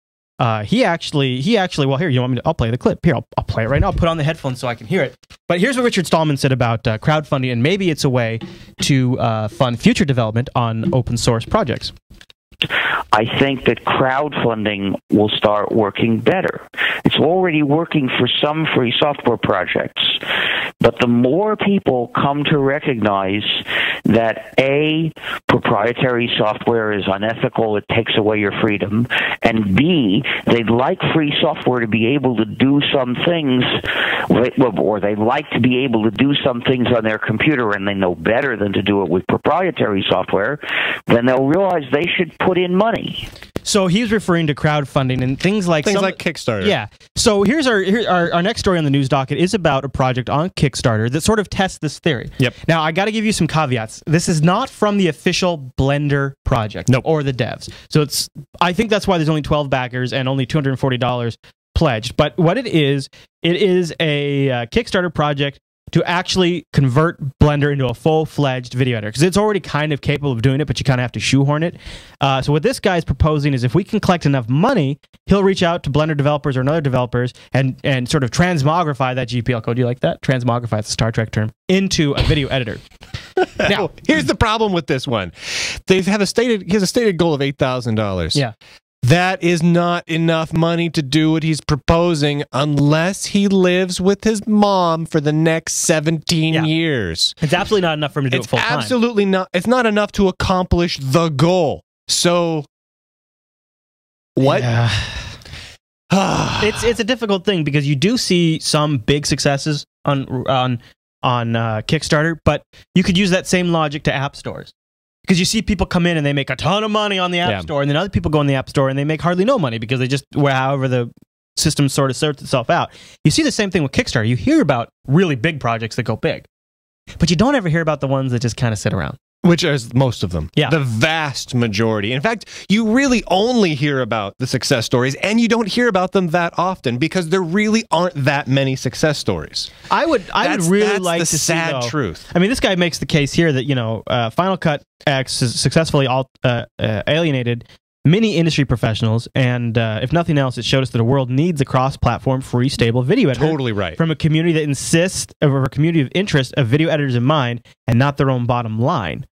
He actually. Well, here, you want me to? I'll play the clip. Here, I'll play it right now. I'll put on the headphones so I can hear it. But here's what Richard Stallman said about crowdfunding, and maybe it's a way to fund future development on open source projects. I think that crowdfunding will start working better. It's already working for some free software projects. But the more people come to recognize that A, proprietary software is unethical, it takes away your freedom, and B, they'd like free software to be able to do some things, or they like to be able to do some things on their computer and they know better than to do it with proprietary software, then they'll realize they should put in money. So he's referring to crowdfunding and things like Kickstarter. Yeah. So here's our next story on the news docket is about a project on Kickstarter that sort of tests this theory. Yep. Now I got to give you some caveats. This is not from the official Blender project or the devs. So I think that's why there's only 12 backers and only $240 pledged. But what it is a Kickstarter project to actually convert Blender into a full-fledged video editor, because it's already kind of capable of doing it, but you kind of have to shoehorn it. So what this guy is proposing is if we can collect enough money, he'll reach out to Blender developers or other developers and sort of transmogrify that GPL code. Do you like that? Transmogrify, it's a Star Trek term, into a video editor. Now, here's the problem with this one. He has a stated goal of $8,000. Yeah. That is not enough money to do what he's proposing unless he lives with his mom for the next 17 years. It's absolutely not enough for him to do it full time. Absolutely not. It's not enough to accomplish the goal. So, what? Yeah. It's a difficult thing because you do see some big successes on Kickstarter, but you could use that same logic to app stores. Because you see people come in and they make a ton of money on the App Store, and then other people go in the App Store and they make hardly no money because they just, however the system sort of sorts itself out. You see the same thing with Kickstarter. You hear about really big projects that go big, but you don't ever hear about the ones that just kind of sit around. Which is most of them. Yeah. The vast majority. In fact, you really only hear about the success stories, and you don't hear about them that often because there really aren't that many success stories. I would really like to see, the sad truth. I mean, this guy makes the case here that, Final Cut X has successfully alienated many industry professionals, and if nothing else, it showed us that the world needs a cross-platform, free, stable video editor. Totally right. From a community that insists, or a community of interest of video editors in mind, and not their own bottom line.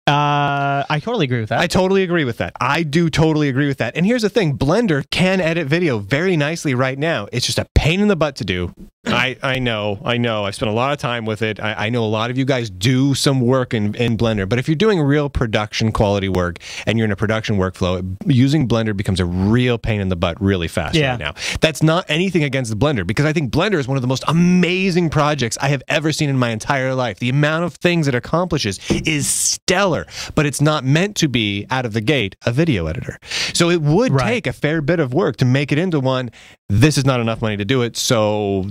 I totally agree with that. I totally agree with that. I do totally agree with that. And here's the thing. Blender can edit video very nicely right now. It's just a pain in the butt to do. I know. I've spent a lot of time with it. I know a lot of you guys do some work in Blender. But if you're doing real production quality work and you're in a production workflow, using Blender becomes a real pain in the butt really fast right now. That's not anything against Blender, because I think Blender is one of the most amazing projects I have ever seen in my entire life. The amount of things it accomplishes is stellar. color, but it's not meant to be out of the gate a video editor. So it would take a fair bit of work to make it into one. This is not enough money to do it, so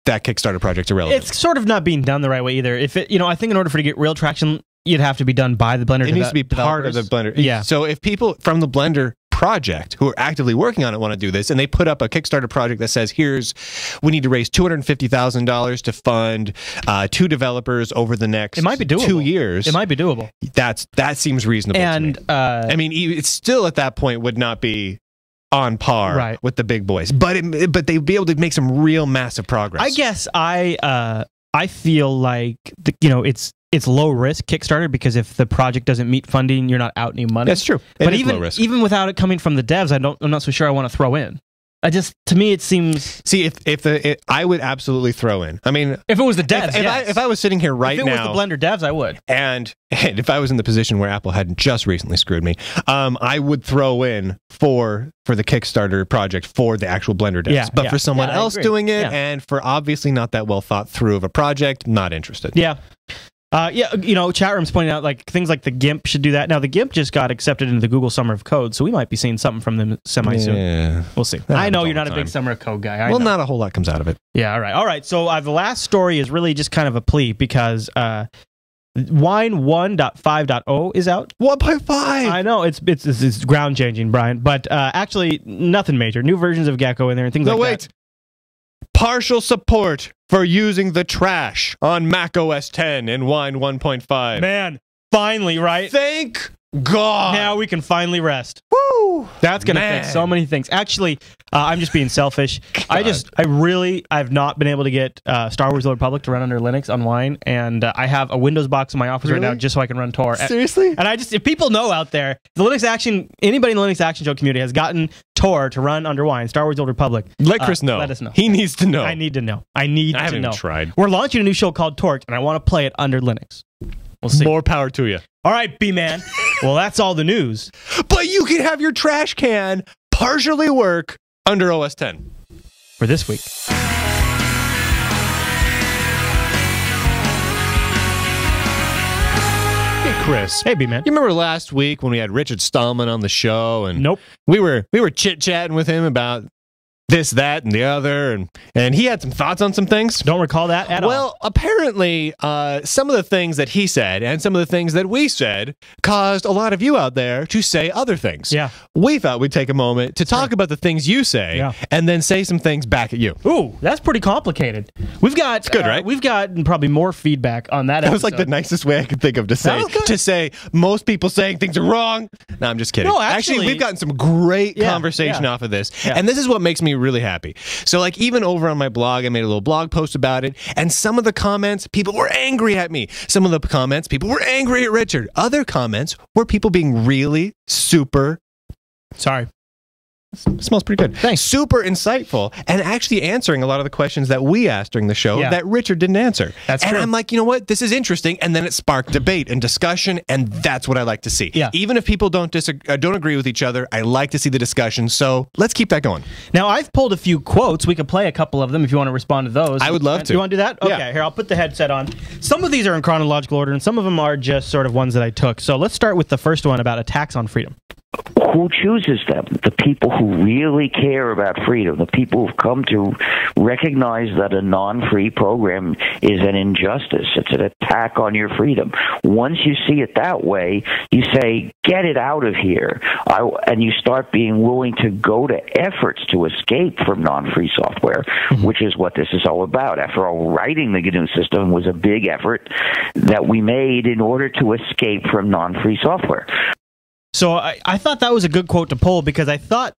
that Kickstarter project's irrelevant. It's sort of not being done the right way either. If it, I think in order for it to get real traction, you'd have to be done by the Blender. It needs to be part of the Blender. Yeah. So if people from the Blender project who are actively working on it want to do this, and they put up a Kickstarter project that says, we need to raise $250,000 to fund 2 developers over the next 2 years. It might be doable. That seems reasonable to me. I mean, it's still at that point would not be on par with the big boys, but they'd be able to make some real massive progress. I guess I feel like it's low risk Kickstarter, because if the project doesn't meet funding, you're not out any money. That's true. But even without it coming from the devs, I'm not so sure I want to throw in. To me, it seems. See, if I would absolutely throw in. I mean, if it was the devs, if I was sitting here right now, if it was the Blender devs, I would. And if I was in the position where Apple hadn't just recently screwed me, I would throw in for the Kickstarter project for the actual Blender devs. But for someone else doing it, and for obviously not that well thought through of a project, not interested. Yeah. Chat room's pointing out things like the GIMP should do that. Now the GIMP just got accepted into the Google Summer of Code, so we might be seeing something from them soon. We'll see. I know you're not a big Summer of Code guy. Well, not a whole lot comes out of it. Yeah, all right. So the last story is really just kind of a plea, because Wine 1.5.0 is out. 1.5. I know it's ground changing, Brian, but actually nothing major. New versions of Gecko in there and things like that. Partial support for using the trash on Mac OS X in Wine 1.5. Man, finally, right? Thank God. Now we can finally rest. Woo! That's going to fix so many things. Actually, I'm just being selfish. I've not been able to get Star Wars: The Old Republic to run under Linux on Wine, and I have a Windows box in my office right now just so I can run Tor. Seriously? And if people know out there, anybody in the Linux Action Show community has gotten Tor to run under Wine, Star Wars: The Old Republic. Let Chris know. Let us know. He needs to know. I need to know. I haven't even tried. We're launching a new show called Torque, and I want to play it under Linux. We'll see. More power to you. All right, B-Man. Well, that's all the news. But you can have your trash can partially work under OS X. For this week. Hey, Chris. Hey, B-Man. You remember last week when we had Richard Stallman on the show? And nope. We were chit-chatting with him about this, that, and the other, and he had some thoughts on some things. Don't recall that at all. Well, apparently, some of the things that he said and some of the things that we said caused a lot of you out there to say other things. Yeah. We thought we'd take a moment to talk about the things you say and then say some things back at you. Ooh, that's pretty complicated. We've got... It's good, right? We've gotten probably more feedback on that episode. That was like the nicest way I could think of to say most people saying things are wrong. No, I'm just kidding. No, actually we've gotten some great conversation off of this. Yeah. And this is what makes me really happy. So even over on my blog, I made a little blog post about it, and some of the comments, people were angry at me. Some of the comments, people were angry at Richard. Other comments were people being really super... Sorry. Smells pretty good. Thanks. Super insightful, and actually answering a lot of the questions that we asked during the show that Richard didn't answer. That's true. And I'm like, you know what? This is interesting. And then it sparked debate and discussion, and that's what I like to see. Yeah. Even if people don't agree with each other, I like to see the discussion. So let's keep that going. Now, I've pulled a few quotes. We could play a couple of them if you want to respond to those. I would love to. You want to do that? Okay, Yeah. here, I'll put the headset on. Some of these are in chronological order, and some of them are just sort of ones that I took. So let's start with the first one about attacks on freedom. Who chooses them? The people who really care about freedom, the people who've come to recognize that a non-free program is an injustice. It's an attack on your freedom. Once you see it that way, you say, get it out of here. And you start being willing to go to efforts to escape from non-free software, which is what this is all about. After all, writing the GNU system was a big effort that we made in order to escape from non-free software. So I thought that was a good quote to pull, because I thought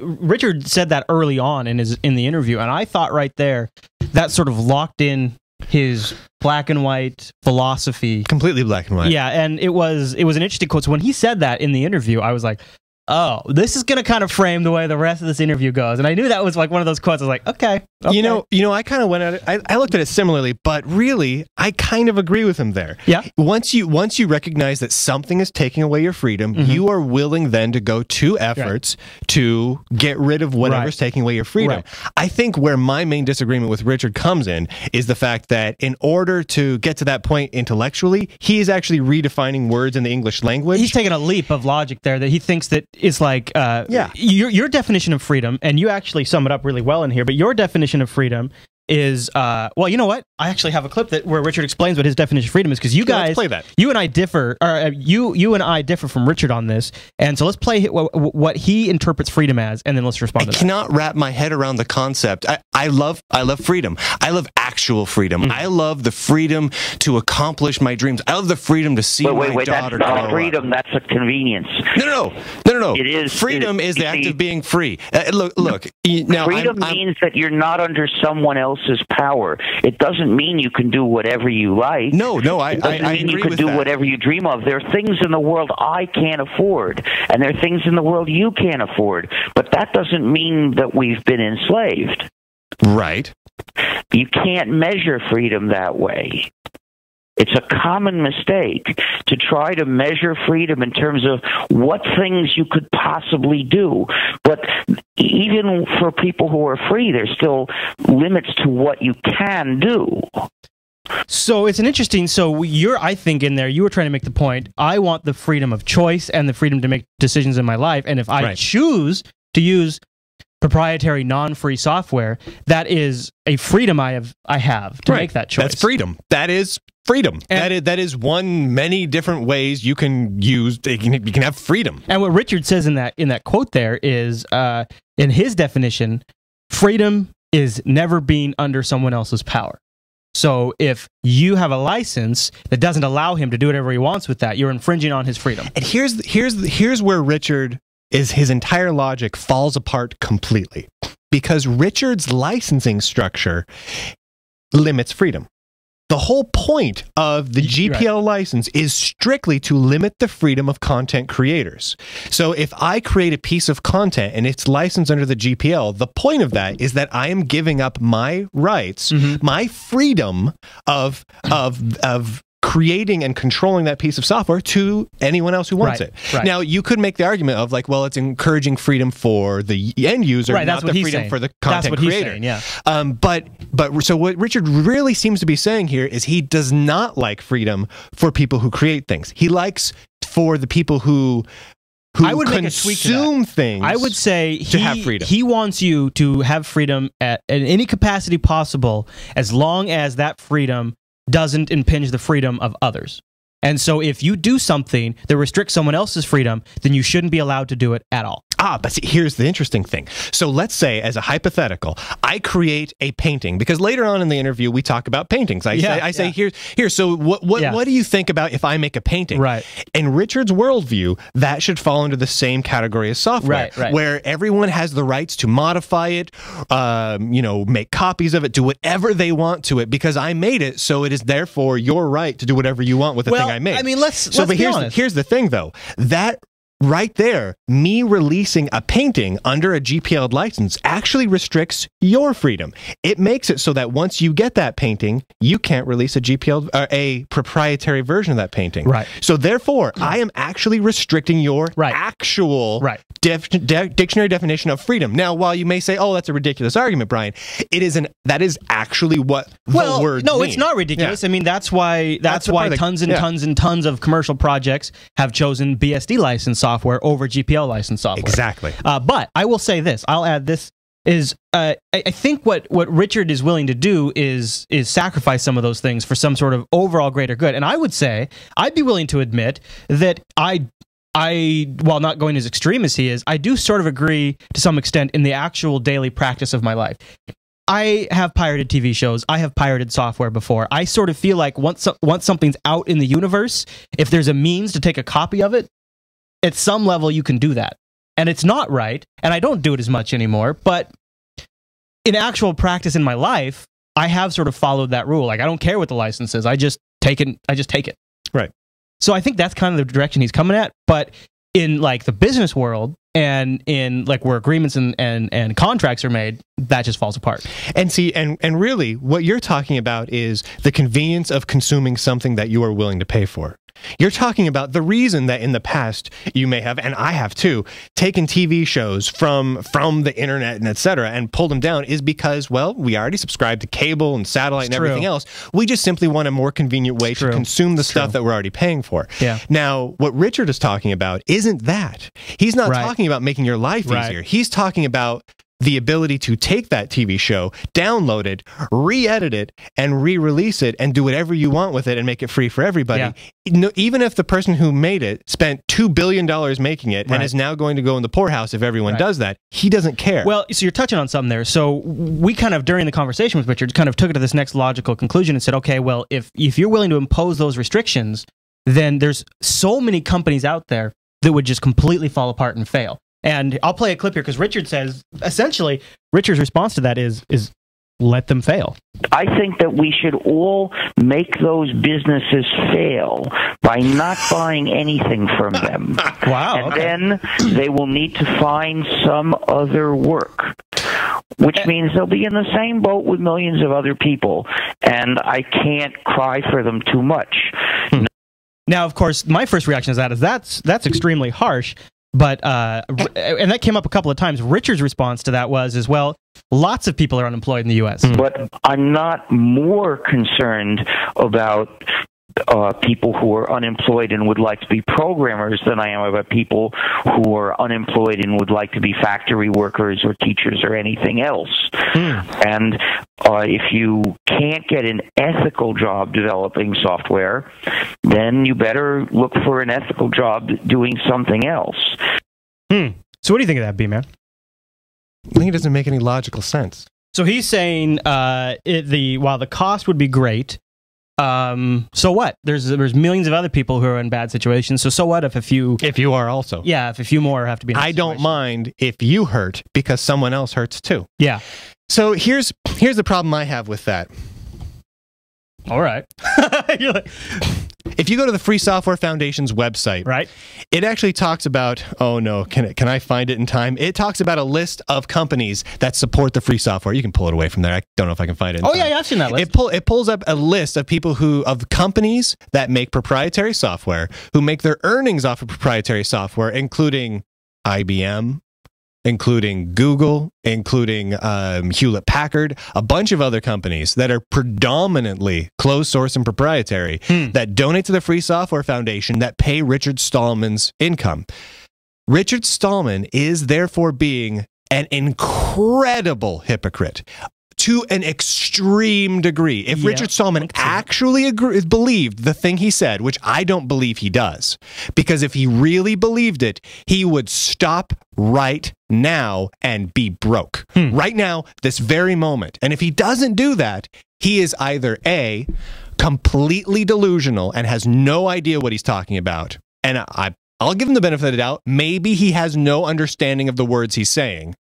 Richard said that early on in the interview, and I thought right there that sort of locked in his black and white philosophy. Completely black and white. Yeah, and it was an interesting quote. So when he said that in the interview, I was like, oh, this is going to kind of frame the way the rest of this interview goes. And I knew that was like one of those quotes. I was like, okay. You know, I kind of went at it. I looked at it similarly, but really, I kind of agree with him there. Yeah. Once you recognize that something is taking away your freedom, you are willing then to go to efforts to get rid of whatever's taking away your freedom. Right. I think where my main disagreement with Richard comes in is the fact that in order to get to that point intellectually, he is actually redefining words in the English language. He's taking a leap of logic there that he thinks that it's like your definition of freedom, and you actually sum it up really well in here, but your definition of freedom is well, you know what? I actually have a clip where Richard explains what his definition of freedom is, because you guys, let's play that. You and I differ, or you and I differ from Richard on this, and so let's play what he interprets freedom as, and then let's respond to that. I cannot wrap my head around the concept. I love freedom. I love actual freedom. I love the freedom to accomplish my dreams. I love the freedom to see my daughter grow up. That's not freedom. That's a convenience. No. It is freedom is the act of being free. Look. Now, freedom means that you're not under someone else's power. It doesn't mean you can do whatever you like. No, I agree with that. It doesn't mean you can do whatever you dream of. There are things in the world I can't afford, and there are things in the world you can't afford. But that doesn't mean that we've been enslaved. Right. You can't measure freedom that way. It's a common mistake to try to measure freedom in terms of what things you could possibly do. But even for people who are free, there's still limits to what you can do. So it's an interesting, I think in there, you were trying to make the point, I want the freedom of choice and the freedom to make decisions in my life. And if I choose to use proprietary non-free software, that is a freedom I have to make that choice. That's freedom. That is freedom. And that is one many different ways you can use. You can have freedom. And what Richard says in that quote there is, in his definition, freedom is never being under someone else's power. So if you have a license that doesn't allow him to do whatever he wants with that, you're infringing on his freedom. And here's where Richard is, his entire logic falls apart completely, because Richard's licensing structure limits freedom. The whole point of the GPL license is strictly to limit the freedom of content creators. So if I create a piece of content and it's licensed under the GPL, the point of that is that I am giving up my rights, my freedom of creating and controlling that piece of software to anyone else who wants it. Right. Now, you could make the argument of like, well, it's encouraging freedom for the end user, not the freedom for the content creator. But so what Richard really seems to be saying here is he does not like freedom for people who create things. He likes for the people who I would consume things. I would say to have freedom. He wants you to have freedom in any capacity possible, as long as that freedom doesn't impinge the freedom of others. And so if you do something that restricts someone else's freedom, then you shouldn't be allowed to do it at all. But see, here's the interesting thing. So let's say, as a hypothetical, I create a painting, because later on in the interview we talk about paintings. I say here. So what do you think about if I make a painting? Right. In Richard's worldview, that should fall under the same category as software, where everyone has the rights to modify it, make copies of it, do whatever they want to it, because I made it. So it is therefore your right to do whatever you want with the thing I made. I mean, let's be honest. Here's the thing, though. That right there, me releasing a painting under a GPL license actually restricts your freedom. It makes it so that once you get that painting, you can't release a GPL, a proprietary version of that painting. Right. So therefore, I am actually restricting your actual dictionary definition of freedom. Now, while you may say, "Oh, that's a ridiculous argument, Brian," that is actually what the word means. It's not ridiculous. Yeah. I mean, that's why tons and tons and tons of commercial projects have chosen BSD license software over GPL license software. Exactly. But I will say this. I'll add this. I think what Richard is willing to do is sacrifice some of those things for some sort of overall greater good. And I would say I'd be willing to admit that I while not going as extreme as he is, I do sort of agree to some extent in the actual daily practice of my life. I have pirated TV shows. I have pirated software before. I sort of feel like once something's out in the universe, if there's a means to take a copy of it, at some level you can do that. And it's not right, and I don't do it as much anymore, but in actual practice in my life, I have sort of followed that rule. Like, I don't care what the license is. I just take it. Right. So I think that's kind of the direction he's coming at, but in like the business world and in like where agreements and contracts are made, that just falls apart. And see, and really, what you're talking about is the convenience of consuming something that you are willing to pay for. You're talking about the reason that in the past you may have, and I have too, taken TV shows from the internet and etc. and pulled them down is because, well, we already subscribe to cable and satellite and everything else. We just simply want a more convenient way to consume the stuff that we're already paying for. Yeah. Now, what Richard is talking about isn't that. He's not talking about making your life easier. He's talking about the ability to take that TV show, download it, re-edit it, and re-release it, and do whatever you want with it and make it free for everybody. No, even if the person who made it spent $2 billion making it and is now going to go in the poorhouse if everyone does that, he doesn't care. Well, so you're touching on something there. So we kind of, during the conversation with Richard, kind of took it to this next logical conclusion and said, okay, well, if you're willing to impose those restrictions, then there's so many companies out there that would just completely fall apart and fail. And I'll play a clip here because Richard says, essentially, Richard's response to that is let them fail. I think that we should all make those businesses fail by not buying anything from them. Wow. And then they will need to find some other work, which means they'll be in the same boat with millions of other people. And I can't cry for them too much. Now, of course, my first reaction is that's extremely harsh. But, and that came up a couple of times. Richard's response to that was, well, lots of people are unemployed in the U.S. But I'm not more concerned about people who are unemployed and would like to be programmers than I am about people who are unemployed and would like to be factory workers or teachers or anything else. And if you can't get an ethical job developing software, then you better look for an ethical job doing something else. So what do you think of that, B-Man? I think it doesn't make any logical sense. So he's saying while the cost would be great, so what? There's millions of other people who are in bad situations. So what if you are also? Yeah, if a few more have to be in I don't mind if you hurt because someone else hurts too. Yeah. So here's the problem I have with that. All right. If you go to the Free Software Foundation's website, it actually talks about, oh no, can I find it in time? It talks about a list of companies that support the free software. You can pull it away from there. I don't know if I can find it in time. Yeah, I've seen that list. It pulls up a list of people of companies that make proprietary software, who make their earnings off of proprietary software, including IBM, including Google, including Hewlett-Packard, a bunch of other companies that are predominantly closed source and proprietary that donate to the Free Software Foundation that pay Richard Stallman's income. Richard Stallman is therefore being an incredible hypocrite to an extreme degree. If Richard Stallman actually believed the thing he said, which I don't believe he does, because if he really believed it, he would stop right now and be broke. Right now, this very moment. And if he doesn't do that, he is either A, completely delusional and has no idea what he's talking about, and I'll give him the benefit of the doubt, maybe he has no understanding of the words he's saying,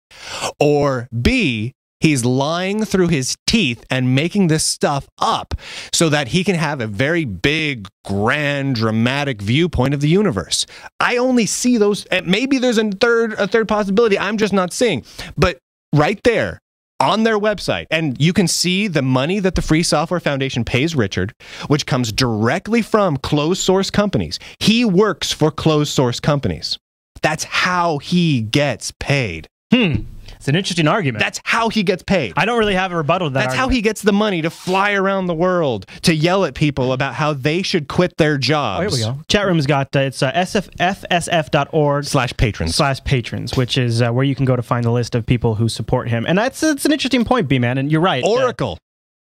or B, he's lying through his teeth and making this stuff up so that he can have a very big, grand, dramatic viewpoint of the universe. I only see those. Maybe there's a third possibility I'm just not seeing. But right there on their website, and you can see the money that the Free Software Foundation pays Richard, which comes directly from closed source companies. He works for closed source companies. That's how he gets paid. It's an interesting argument. That's how he gets paid. I don't really have a rebuttal to that. That's how he gets the money to fly around the world to yell at people about how they should quit their jobs. Oh, here we go. Chat room's got it's fsf.org/patrons, which is where you can go to find the list of people who support him. And it's an interesting point, B-Man, and you're right.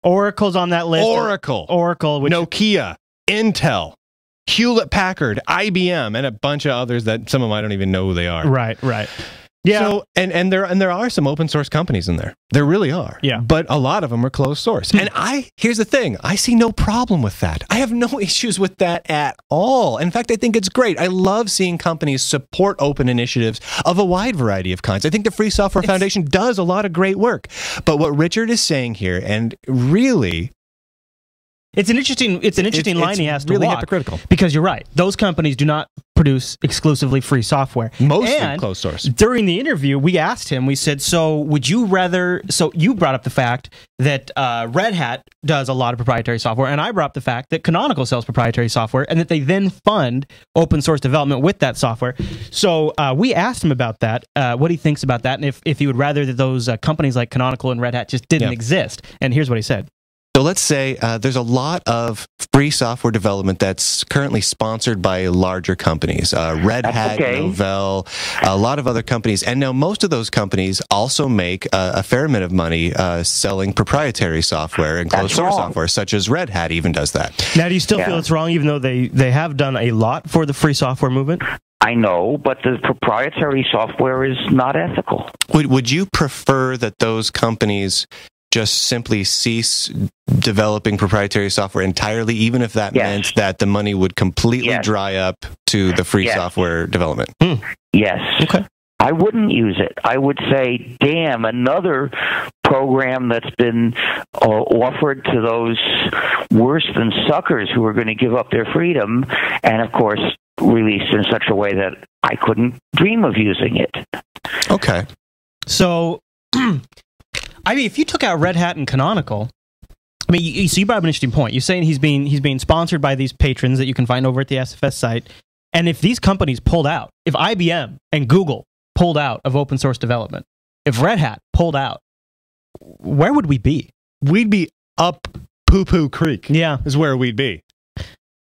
Oracle's on that list. Oracle, which Nokia, Intel, Hewlett-Packard, IBM, and a bunch of others that some of them I don't even know who they are. Right. Yeah. So, and there are some open source companies in there. There really are. Yeah. But a lot of them are closed source. And here's the thing. I see no problem with that. I have no issues with that at all. In fact, I think it's great. I love seeing companies support open initiatives of a wide variety of kinds. I think the Free Software Foundation does a lot of great work. But what Richard is saying here, and really It's an interesting line he has to really walk. Hypocritical. Because you're right. Those companies do not produce exclusively free software. Mostly closed source. During the interview, we asked him, we said, so would you rather, so you brought up the fact that Red Hat does a lot of proprietary software, and I brought up the fact that Canonical sells proprietary software, and that they then fund open source development with that software. So we asked him about that, what he thinks about that, and if he would rather that those companies like Canonical and Red Hat just didn't exist. And here's what he said. So let's say there's a lot of free software development that's currently sponsored by larger companies, Red Hat, Novell, a lot of other companies. And now most of those companies also make a fair amount of money selling proprietary software and closed source software, such as Red Hat even does that. Now, do you still feel it's wrong, even though they have done a lot for the free software movement? I know, but the proprietary software is not ethical. Would you prefer that those companies just simply cease developing proprietary software entirely, even if that meant that the money would completely dry up to the free software development? Yes. Okay. I wouldn't use it. I would say, damn, another program that's been offered to those worse than suckers who are going to give up their freedom, and of course released in such a way that I couldn't dream of using it. Okay. So I mean, if you took out Red Hat and Canonical, I mean, so you brought up an interesting point. You're saying he's being sponsored by these patrons that you can find over at the SFS site. And if these companies pulled out, if IBM and Google pulled out of open source development, if Red Hat pulled out, where would we be? We'd be up poo-poo creek. Yeah, is where we'd be.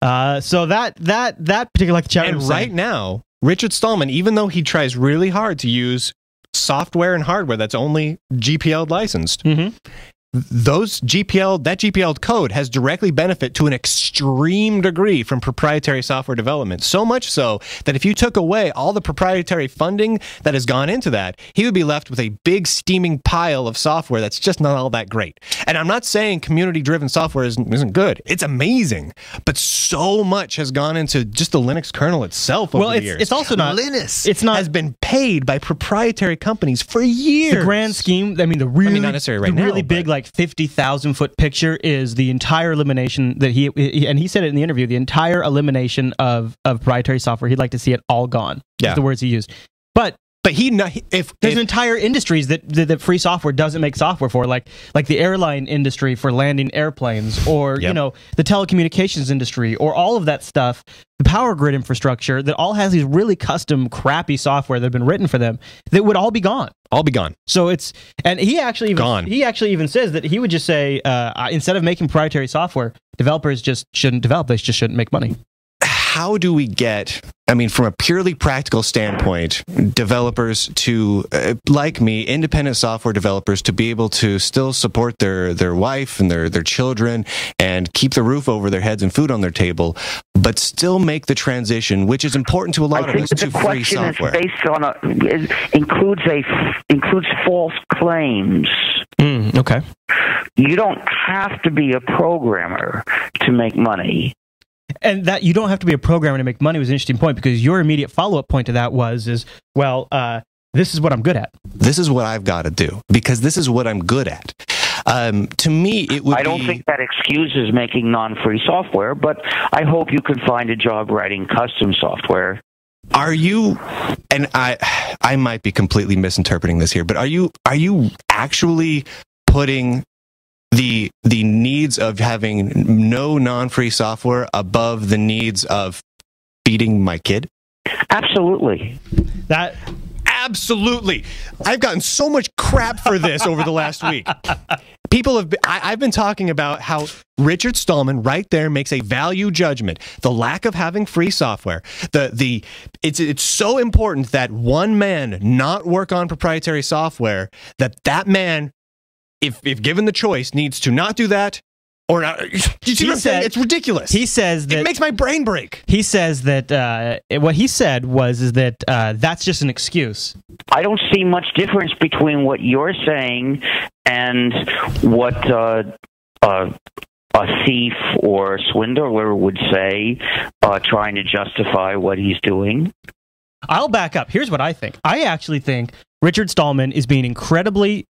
So that particular, like the chat room, and right now, Richard Stallman, even though he tries really hard to use software and hardware that's only GPL licensed, those GPL code has directly benefit to an extreme degree from proprietary software development. So much so that if you took away all the proprietary funding that has gone into that, he would be left with a big steaming pile of software that's just not all that great. And I'm not saying community-driven software isn't good. It's amazing. But so much has gone into just the Linux kernel itself over the years. It's also not... Linux has been paid by proprietary companies for years. The grand scheme, I mean, the really, not necessarily right now, really big, like 50,000 foot picture is the entire elimination that he and he said it in the interview, the entire elimination of proprietary software. He'd like to see it all gone. Yeah, is the words he used. But there's entire industries that free software doesn't make software for, like the airline industry for landing airplanes, or you know, the telecommunications industry, or all of that stuff, the power grid infrastructure that all has these really custom crappy software that have been written for them that would all be gone. All be gone. So he actually even says that he would just say, instead of making proprietary software, developers just shouldn't develop. They just shouldn't make money. How do we get, I mean, from a purely practical standpoint, developers to, like me, independent software developers, to be able to still support their wife and their children and keep the roof over their heads and food on their table, but still make the transition, which is important to a lot of us, to free software? Based on includes false claims. Okay. You don't have to be a programmer to make money. And that you don't have to be a programmer to make money was an interesting point, because your immediate follow-up point to that was, this is what I'm good at. This is what I've got to do, because this is what I'm good at. To me, it would I don't think that excuses making non-free software, but I hope you can find a job writing custom software. Are you, and I might be completely misinterpreting this here, but are you actually putting the needs of having no non-free software above the needs of feeding my kid? Absolutely. Absolutely. I've gotten so much crap for this over the last week. I've been talking about how Richard Stallman right there makes a value judgment. The lack of having free software. It's so important that one man not work on proprietary software, that man, if given the choice, needs to not do that or not. You see what I'm saying? It's ridiculous. He says that it makes my brain break. He says that what he said is that that's just an excuse. I don't see much difference between what you're saying and what a thief or swindler would say, trying to justify what he's doing. I'll back up. Here's what I think. I actually think Richard Stallman is being incredibly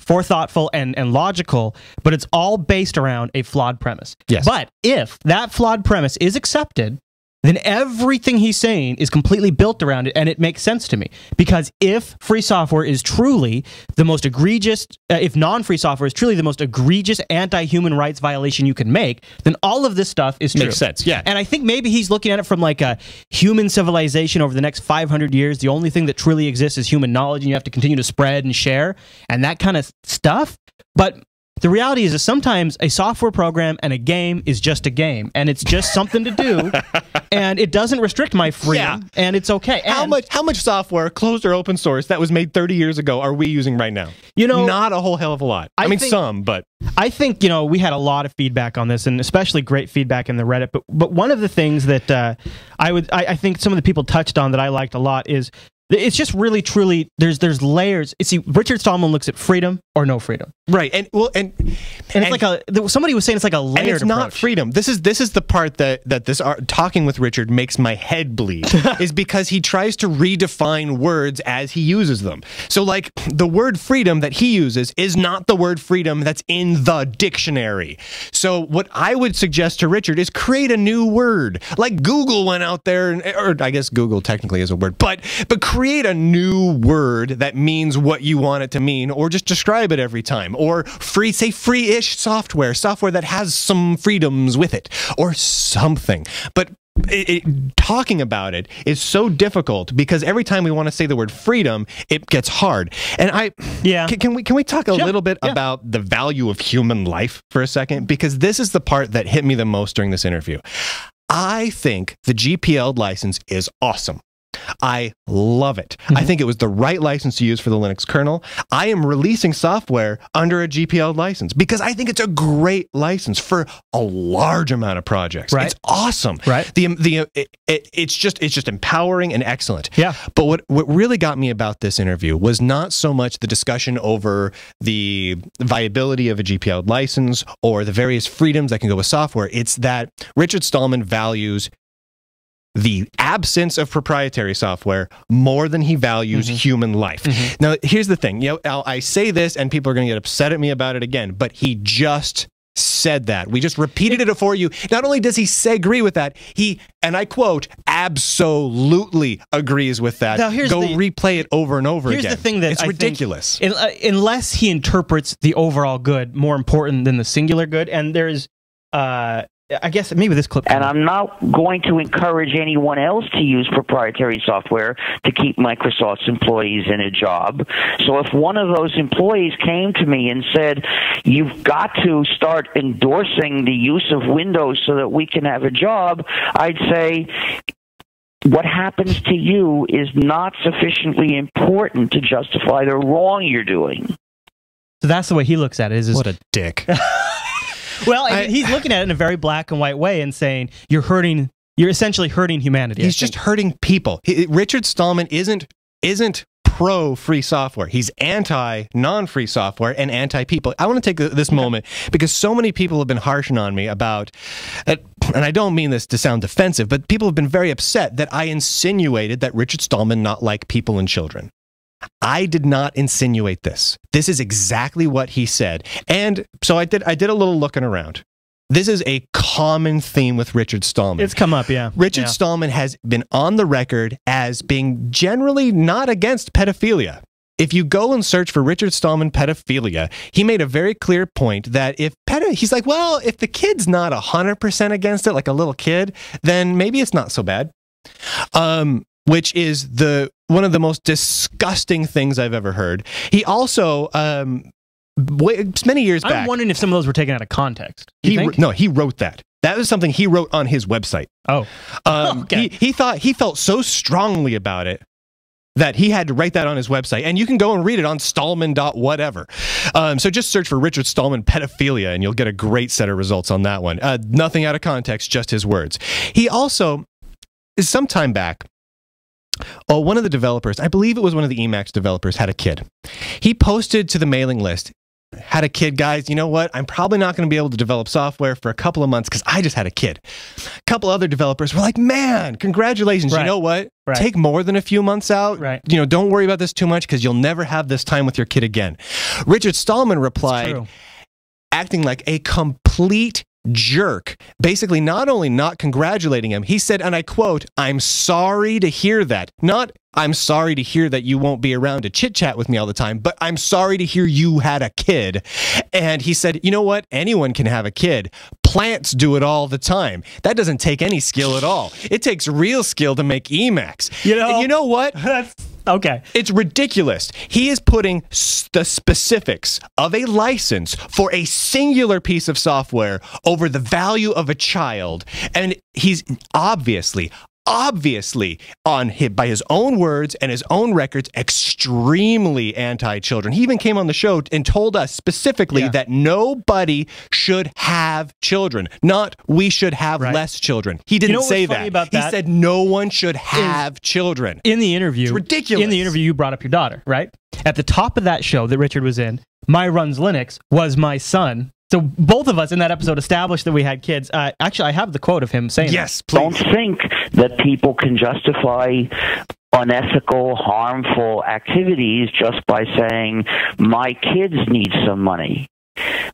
forethoughtful and logical, but it's all based around a flawed premise. Yes. But if that flawed premise is accepted, then everything he's saying is completely built around it, and it makes sense to me. Because if free software is truly the most egregious, if non-free software is truly the most egregious anti-human rights violation you can make, then all of this stuff is true. Makes sense, yeah. And I think maybe he's looking at it from like a human civilization over the next 500 years. The only thing that truly exists is human knowledge, and you have to continue to spread and share, and that kind of stuff. But the reality is that sometimes a software program and a game is just a game, and it's just something to do, and it doesn't restrict my freedom, and it's okay. And How much software, closed or open source, that was made 30 years ago are we using right now? You know, not a whole hell of a lot. I mean, some, but I think, you know, we had a lot of feedback on this, and especially great feedback in the Reddit. But one of the things that I think some of the people touched on that I liked a lot is it's just really, truly, there's layers. See, Richard Stallman looks at freedom or no freedom, right? And it's like somebody was saying it's like a layered and it's not approach. freedom. This is the part that this talking with Richard makes my head bleed is because he tries to redefine words as he uses them. So like the word freedom that he uses is not the word freedom that's in the dictionary. So what I would suggest to Richard is create a new word. Like Google went out there, or I guess Google technically is a word, but create a new word that means what you want it to mean, or just describe it every time, or say free-ish software that has some freedoms with it, or something. But talking about it is so difficult because every time we want to say the word freedom, it gets hard. And can we talk a little bit about the value of human life for a second? Because this is the part that hit me the most during this interview. I think the GPL license is awesome. I love it. I think it was the right license to use for the Linux kernel. I am releasing software under a GPL license because I think it's a great license for a large amount of projects. Right. It's awesome. Right. It's just empowering and excellent. Yeah. But what really got me about this interview was not so much the discussion over the viability of a GPL license or the various freedoms that can go with software. It's that Richard Stallman values the absence of proprietary software more than he values human life. Now, here's the thing. You know, I say this and people are going to get upset at me about it again, but he just said that. We just repeated it for you. Not only does he agree with that, he, and I quote, absolutely agrees with that. Now, replay it over and over again. Here's the thing that it's ridiculous. Unless he interprets the overall good more important than the singular good, and there's I guess maybe this clip. And I'm not going to encourage anyone else to use proprietary software to keep Microsoft's employees in a job. So if one of those employees came to me and said, you've got to start endorsing the use of Windows so that we can have a job, I'd say, what happens to you is not sufficiently important to justify the wrong you're doing. So that's the way he looks at it. What a dick. Well, he's looking at it in a very black and white way and saying you're essentially hurting humanity. He's just hurting people. Richard Stallman isn't pro free software. He's anti non-free software and anti people. I want to take this moment because so many people have been harshing on me about, and I don't mean this to sound defensive, but people have been very upset that I insinuated that Richard Stallman not like people and children. I did not insinuate this. This is exactly what he said. And so I did a little looking around. This is a common theme with Richard Stallman. It's come up, yeah. Richard Stallman has been on the record as being generally not against pedophilia. If you go and search for Richard Stallman pedophilia, he made a very clear point that he's like, well, if the kid's not 100% against it, like a little kid, then maybe it's not so bad. Which is one of the most disgusting things I've ever heard. He also, many years back... I'm wondering if some of those were taken out of context. He wrote that. That was something he wrote on his website. Oh. Okay. He felt so strongly about it that he had to write that on his website. And you can go and read it on stallman.whatever. So just search for Richard Stallman pedophilia and you'll get a great set of results on that one. Nothing out of context, just his words. He also, some time back, one of the developers, I believe it was one of the Emacs developers, had a kid. He posted to the mailing list had a kid, guys. You know what? I'm probably not going to be able to develop software for a couple of months because I just had a kid. A couple other developers were like, man, congratulations. Right. You know what? Right. Take more than a few months out. Right. You know, don't worry about this too much because you'll never have this time with your kid again. Richard Stallman replied, acting like a complete jerk, basically not only not congratulating him, he said, and I quote, "I'm sorry to hear that." Not, "I'm sorry to hear that you won't be around to chit-chat with me all the time," but "I'm sorry to hear you had a kid." And he said, you know what? Anyone can have a kid. Plants do it all the time. That doesn't take any skill at all. It takes real skill to make Emacs. And you know what? That's okay. It's ridiculous. He is putting the specifics of a license for a singular piece of software over the value of a child. And he's obviously on him, by his own words and his own records, extremely anti-children. He even came on the show and told us specifically that nobody should have children. Not we should have less children. He didn't say that. He said no one should have children. In the interview, it's ridiculous. In the interview, you brought up your daughter, right? At the top of that show that Richard was in, My Runs Linux was my son. So both of us in that episode established that we had kids. Actually, I have the quote of him saying, "Yes, please." Don't think that people can justify unethical, harmful activities just by saying, my kids need some money.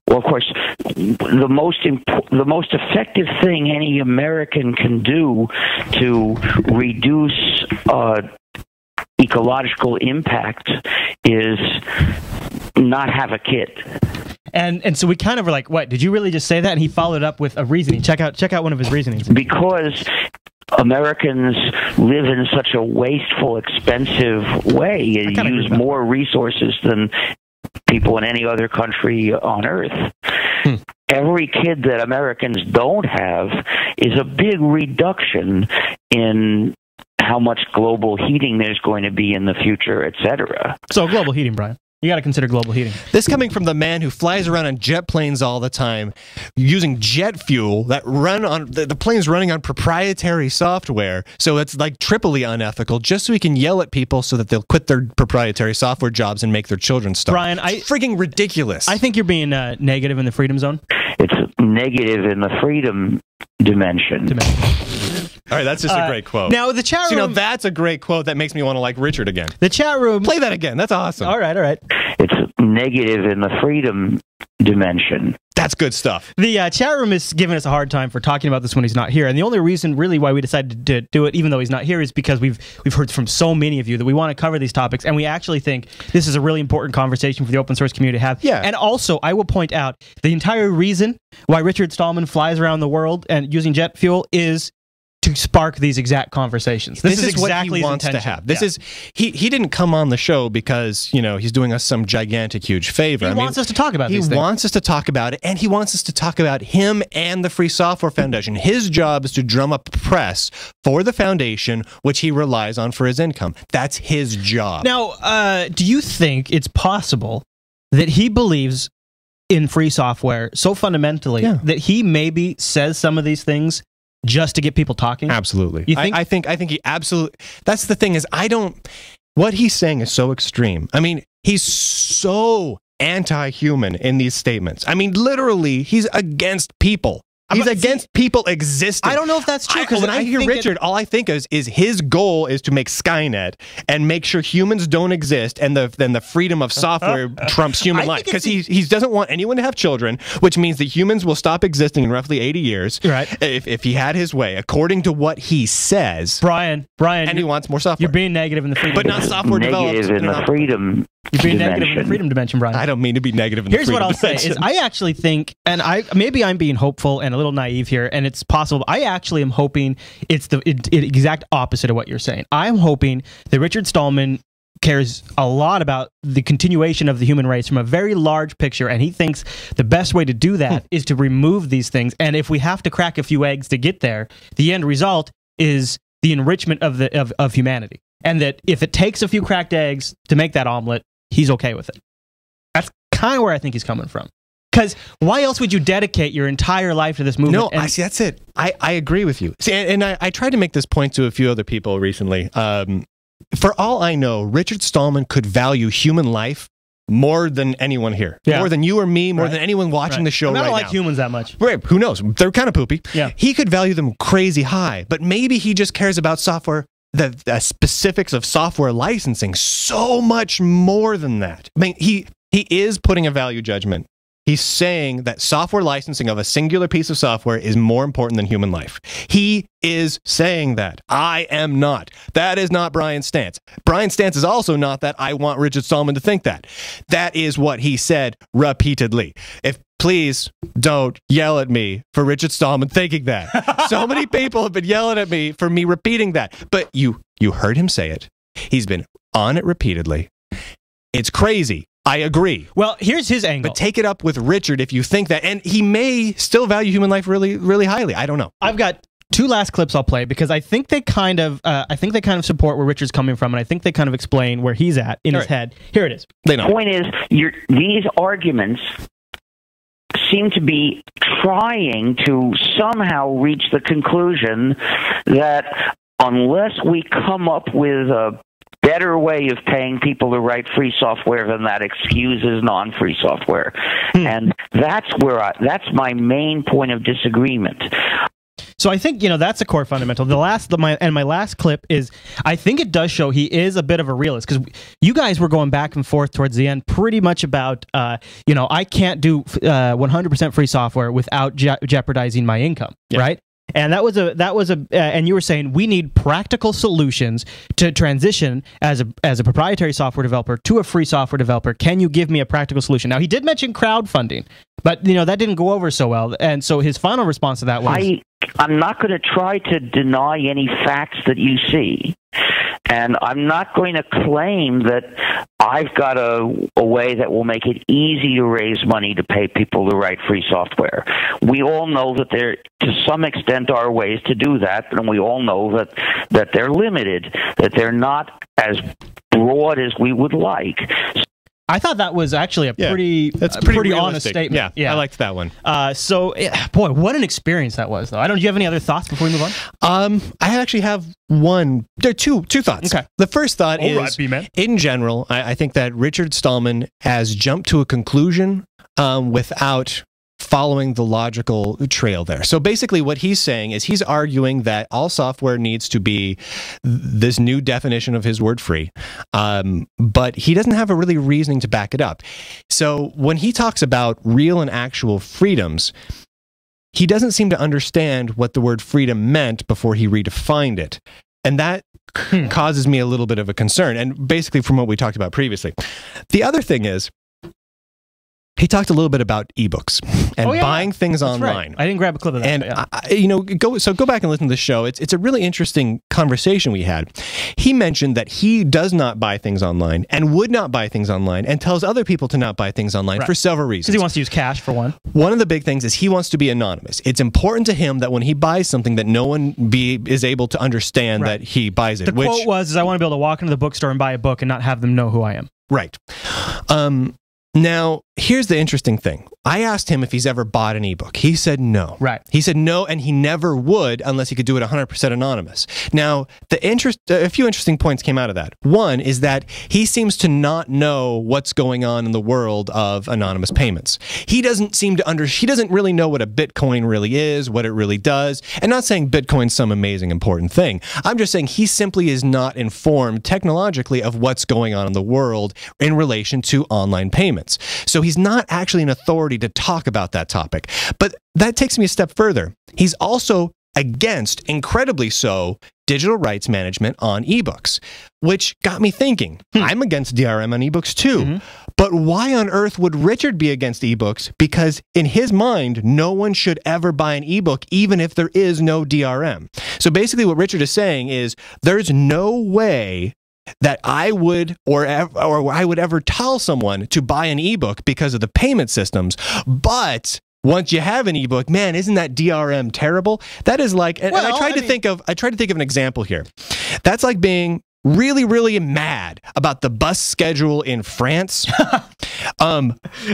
Well, of course, the most effective thing any American can do to reduce ecological impact is not have a kid. And so we kind of were like, what, did you really just say that? And he followed up with a reasoning. Check out one of his reasonings. Because Americans live in such a wasteful, expensive way and use more resources than people in any other country on Earth. Every kid that Americans don't have is a big reduction in how much global heating there's going to be in the future, etc. So global heating, Brian. You got to consider global heating. This coming from the man who flies around on jet planes all the time, using jet fuel that run on the plane's running on proprietary software. So it's like triply unethical, just so he can yell at people so that they'll quit their proprietary software jobs and make their children starve. Brian, it's frigging ridiculous. I think you're being negative in the freedom zone. It's negative in the freedom dimension. All right, that's just a great quote. Now, the chat room... So, you know, that's a great quote that makes me want to like Richard again. The chat room... Play that again. That's awesome. All right. It's negative in the freedom dimension. That's good stuff. The chat room is giving us a hard time for talking about this when he's not here. And the only reason, really, why we decided to do it, even though he's not here, is because we've heard from so many of you that we want to cover these topics. And we actually think this is a really important conversation for the open source community to have. Yeah. And also, I will point out, the entire reason why Richard Stallman flies around the world and using jet fuel is to spark these exact conversations. This is exactly what he wants to have. This is he didn't come on the show because, you know, he's doing us some gigantic huge favor. He wants us to talk about these things. He wants us to talk about it, and he wants us to talk about him and the Free Software Foundation. His job is to drum up press for the foundation, which he relies on for his income. That's his job. Now, do you think it's possible that he believes in free software so fundamentally that he maybe says some of these things just to get people talking? Absolutely. You think? I think he absolutely... That's the thing is, what he's saying is so extreme. I mean, he's so anti-human in these statements. I mean, literally, he's against people. He's against people existing. I don't know if that's true. When I hear Richard, all I think is his goal is to make Skynet and make sure humans don't exist, and then the freedom of software trumps human life. Because he doesn't want anyone to have children, which means that humans will stop existing in roughly 80 years. Right. If he had his way, according to what he says. Brian, and he wants more software. You're being negative in the freedom, but not software developed. Negative in the freedom. You're being negative in the freedom dimension, Brian. I don't mean to be negative in the freedom dimension. Here's what I'll say: is I actually think, and maybe I'm being hopeful and a little naive here, and it's possible. I actually am hoping it's the exact opposite of what you're saying. I'm hoping that Richard Stallman cares a lot about the continuation of the human race from a very large picture, and he thinks the best way to do that is to remove these things. And if we have to crack a few eggs to get there, the end result is the enrichment of humanity. And that if it takes a few cracked eggs to make that omelet, he's okay with it. That's kind of where I think he's coming from. Because why else would you dedicate your entire life to this movement? No, see, that's it. I agree with you. See, and I tried to make this point to a few other people recently. For all I know, Richard Stallman could value human life more than anyone here. Yeah. More than you or me, more than anyone watching the show I right don't now. like humans that much. Right, who knows? They're kind of poopy. Yeah. He could value them crazy high, but maybe he just cares about software, the specifics of software licensing so much more than that. I mean, he is putting a value judgment. He's saying that software licensing of a singular piece of software is more important than human life. He is saying that. I am not. That is not Bryan's stance. Bryan's stance is also not that I want Richard Stallman to think that. That is what he said repeatedly. Please don't yell at me for Richard Stallman thinking that. So many people have been yelling at me for me repeating that. But you heard him say it. He's been on it repeatedly. It's crazy. I agree. Well, here's his angle. But take it up with Richard if you think that. And he may still value human life really, really highly. I don't know. I've got two last clips I'll play because I think they kind of support where Richard's coming from, and I think they kind of explain where he's at in his head. Here it is. They know. The point is, these arguments seem to be trying to somehow reach the conclusion that unless we come up with a better way of paying people to write free software, then that excuses non-free software. And that's my main point of disagreement. So I think, that's a core fundamental. My last clip is, I think it does show he is a bit of a realist, because you guys were going back and forth towards the end pretty much about, I can't do 100% free software without jeopardizing my income, right? And and you were saying we need practical solutions to transition as a proprietary software developer to a free software developer. Can you give me a practical solution? Now, he did mention crowdfunding, but that didn't go over so well. And so his final response to that was, I'm not going to try to deny any facts that you see. And I'm not going to claim that I've got a way that will make it easy to raise money to pay people to write free software. We all know that there, to some extent, are ways to do that, and we all know that they're limited, that they're not as broad as we would like. I thought that was actually a pretty honest statement. Yeah, I liked that one. Boy, what an experience that was, though. Do you have any other thoughts before we move on? I actually have one. There are two thoughts. Okay. The first thought is, in general, I think that Richard Stallman has jumped to a conclusion without following the logical trail there. So basically what he's saying is he's arguing that all software needs to be this new definition of his word free, but he doesn't have a really reasoning to back it up. So when he talks about real and actual freedoms, he doesn't seem to understand what the word freedom meant before he redefined it. And that causes me a little bit of a concern, and basically from what we talked about previously. The other thing is, he talked a little bit about ebooks and buying things online. Right. I didn't grab a clip of that. And go back and listen to the show. It's a really interesting conversation we had. He mentioned that he does not buy things online and would not buy things online, and tells other people to not buy things online for several reasons. Because he wants to use cash, for one. One of the big things is he wants to be anonymous. It's important to him that when he buys something that no one is able to understand that he buys it. The quote was, I want to be able to walk into the bookstore and buy a book and not have them know who I am. Right. Now, here's the interesting thing. I asked him if he's ever bought an ebook. He said no. Right. He said no, and he never would unless he could do it 100% anonymous. Now, a few interesting points came out of that. One is that he seems to not know what's going on in the world of anonymous payments. He doesn't really know what a Bitcoin really is, what it really does. And not saying Bitcoin's some amazing important thing. I'm just saying he simply is not informed technologically of what's going on in the world in relation to online payments. So he's not actually an authority to talk about that topic. But that takes me a step further. He's also against, incredibly so, digital rights management on ebooks, which got me thinking. I'm against DRM on ebooks too. But why on earth would Richard be against ebooks? Because in his mind, no one should ever buy an ebook, even if there is no DRM. So basically what Richard is saying is there's no way that I would ever tell someone to buy an ebook because of the payment systems. But once you have an ebook, man, isn't that DRM terrible? That is like, and I tried to think of an example here. That's like being really, really mad about the bus schedule in France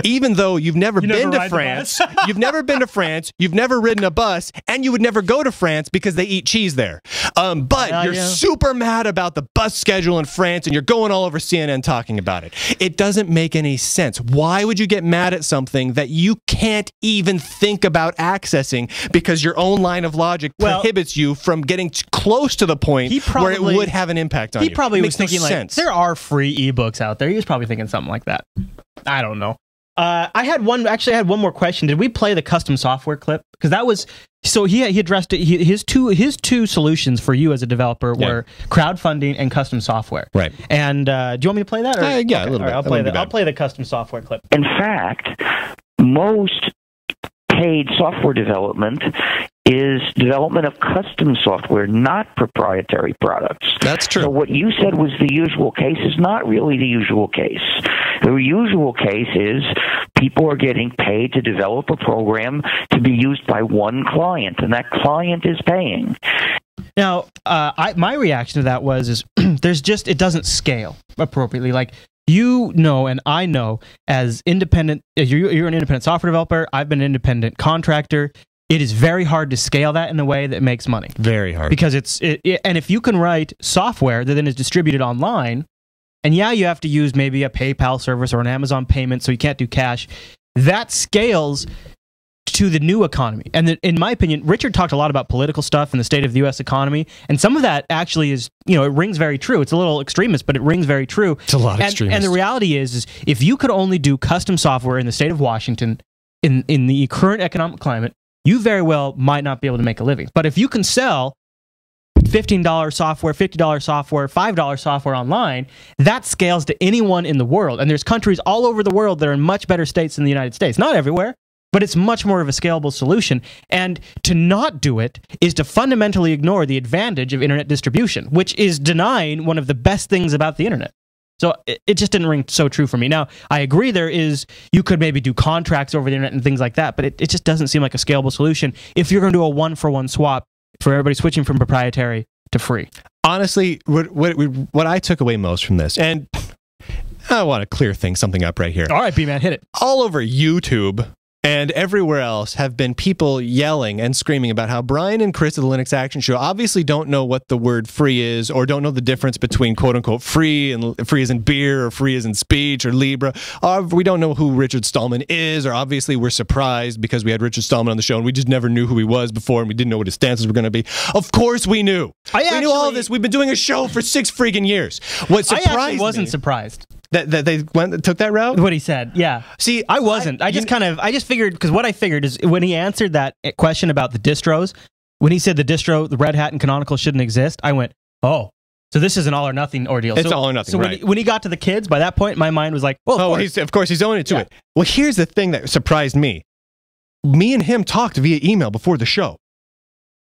Even though you've never been never to ride the France, you've never been to France, you've never ridden a bus, and you would never go to France because they eat cheese there. But you're super mad about the bus schedule in France, and you're going all over CNN talking about it. It doesn't make any sense. Why would you get mad at something that you can't even think about accessing because your own line of logic prohibits you from getting close to the point where it would have an impact on you? He probably was thinking, sense. There are free ebooks out there. He was probably thinking something like that. I don't know. I had one more question. Did we play the custom software clip? Because that was, so he addressed it. His two solutions for you as a developer were crowdfunding and custom software. Right. And do you want me to play that? Or? Yeah, okay, a little bit. I'll play the custom software clip. In fact, most paid software development is development of custom software, not proprietary products. That's true. So what you said was the usual case is not really the usual case. The usual case is people are getting paid to develop a program to be used by one client, and that client is paying. Now, my reaction to that was it doesn't scale appropriately. Like, you know, and I know, as independent, you're an independent software developer. I've been an independent contractor. It is very hard to scale that in a way that makes money. Very hard. Because and if you can write software that then is distributed online, and you have to use maybe a PayPal service or an Amazon payment, so you can't do cash, that scales to the new economy. And in my opinion, Richard talked a lot about political stuff and the state of the U.S. economy, and some of that actually is, it rings very true. It's a little extremist, but it rings very true. It's a lot extremist. And the reality is if you could only do custom software in the state of Washington in the current economic climate, you very well might not be able to make a living. But if you can sell $15 software, $50 software, $5 software online, that scales to anyone in the world. And there's countries all over the world that are in much better states than the United States. Not everywhere, but it's much more of a scalable solution. And to not do it is to fundamentally ignore the advantage of internet distribution, which is denying one of the best things about the internet. So it just didn't ring so true for me. Now, I agree you could maybe do contracts over the internet and things like that, but it just doesn't seem like a scalable solution if you're going to do a one-for-one swap for everybody switching from proprietary to free. Honestly, what I took away most from this, and I want to clear something up right here. All right, B-Man, hit it. All over YouTube and everywhere else have been people yelling and screaming about how Bryan and Chris of the Linux Action Show obviously don't know what the word free is, or don't know the difference between quote-unquote free and free as in beer, or free as in speech, or Libra. We don't know who Richard Stallman is, or obviously we're surprised because we had Richard Stallman on the show and we just never knew who he was before, and we didn't know what his stances were going to be. Of course we knew. We knew all of this. We've been doing a show for 6 freaking years. What surprised me... I actually wasn't surprised. That they took that route? What he said, yeah. See, I wasn't. I just figured, because what I figured is when he answered that question about the distros, when he said the Red Hat and Canonical shouldn't exist, I went, oh, so this is an all or nothing ordeal. It's all or nothing, right. When he got to the kids, by that point, my mind was like, well, of course he's owning it to it. Well, here's the thing that surprised me. Me and him talked via email before the show.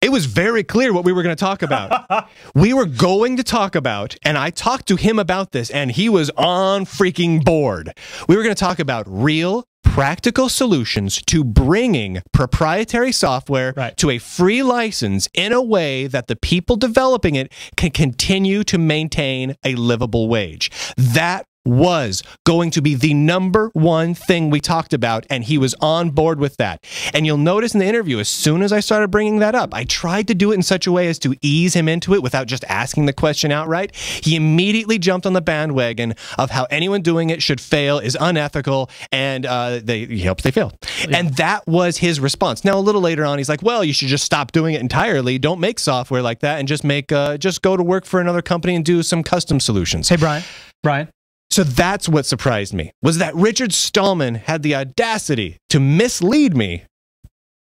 It was very clear what we were going to talk about. We were going to talk about, and I talked to him about this, and he was on freaking board. We were going to talk about real, practical solutions to bringing proprietary software to a free license in a way that the people developing it can continue to maintain a livable wage. That was going to be the #1 thing we talked about, and he was on board with that. And you'll notice in the interview, as soon as I started bringing that up, I tried to do it in such a way as to ease him into it without just asking the question outright. He immediately jumped on the bandwagon of how anyone doing it should fail, is unethical, and he hopes they fail. Yeah. And that was his response. Now, a little later on, he's like, well, you should just stop doing it entirely. Don't make software like that, and just go to work for another company and do some custom solutions. Hey, Bryan. So that's what surprised me, was that Richard Stallman had the audacity to mislead me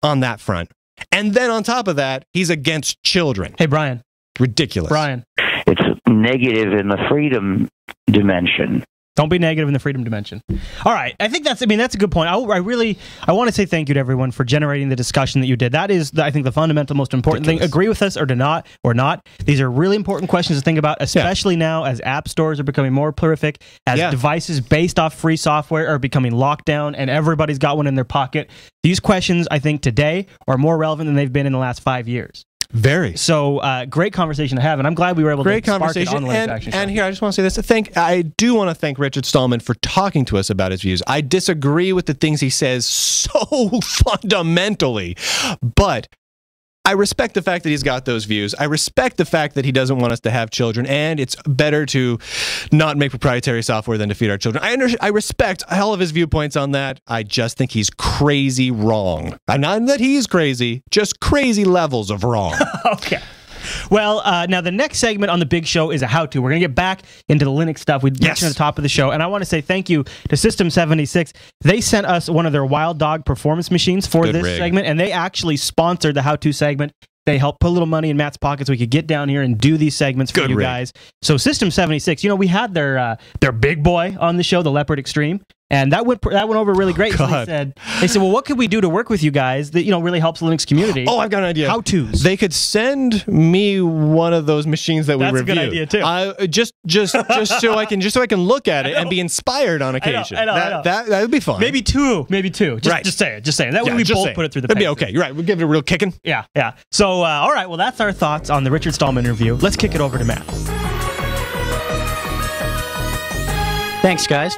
on that front. And then on top of that, he's against children. Hey, Bryan. Ridiculous. Bryan. It's negative in the freedom dimension. Don't be negative in the freedom dimension. All right. I think that's a good point. I want to say thank you to everyone for generating the discussion that you did. That is, I think, the fundamental most important thing. Agree with us or not. These are really important questions to think about, especially now as app stores are becoming more prolific, as devices based off free software are becoming locked down and everybody's got one in their pocket. These questions, I think, today are more relevant than they've been in the last 5 years. Very. So great conversation to have, and I'm glad we were able Great to spark it conversation. on the Linux Action Show. And here, I just want to say this. I do want to thank Richard Stallman for talking to us about his views. I disagree with the things he says so fundamentally, but I respect the fact that he's got those views. I respect the fact that he doesn't want us to have children, and it's better to not make proprietary software than to feed our children. I respect all of his viewpoints on that. I just think he's crazy wrong. Not that he's crazy, just crazy levels of wrong. Okay. Well, now the next segment on the big show is a how-to. We're going to get back into the Linux stuff we mentioned at the top of the show, and I want to say thank you to System76. They sent us one of their Wild Dog performance machines for this segment, and they actually sponsored the how-to segment. They helped put a little money in Matt's pocket so we could get down here and do these segments for you guys. So System76, you know, we had their big boy on the show, the Leopard Extreme, and that went over really great. So they said, well, what could we do to work with you guys that, you know, really helps the Linux community? Oh, I've got an idea. How-tos. They could send me one of those machines that we reviewed. That's a good idea too. Just so I can look at it and be be inspired on occasion. I know. That would be fun. Maybe two. Just saying. That way we both put it through the paces. That'd be okay. You're right. We'll give it a real kicking. Yeah. So, all right. Well, that's our thoughts on the Richard Stallman interview. Let's kick it over to Matt. Thanks, guys.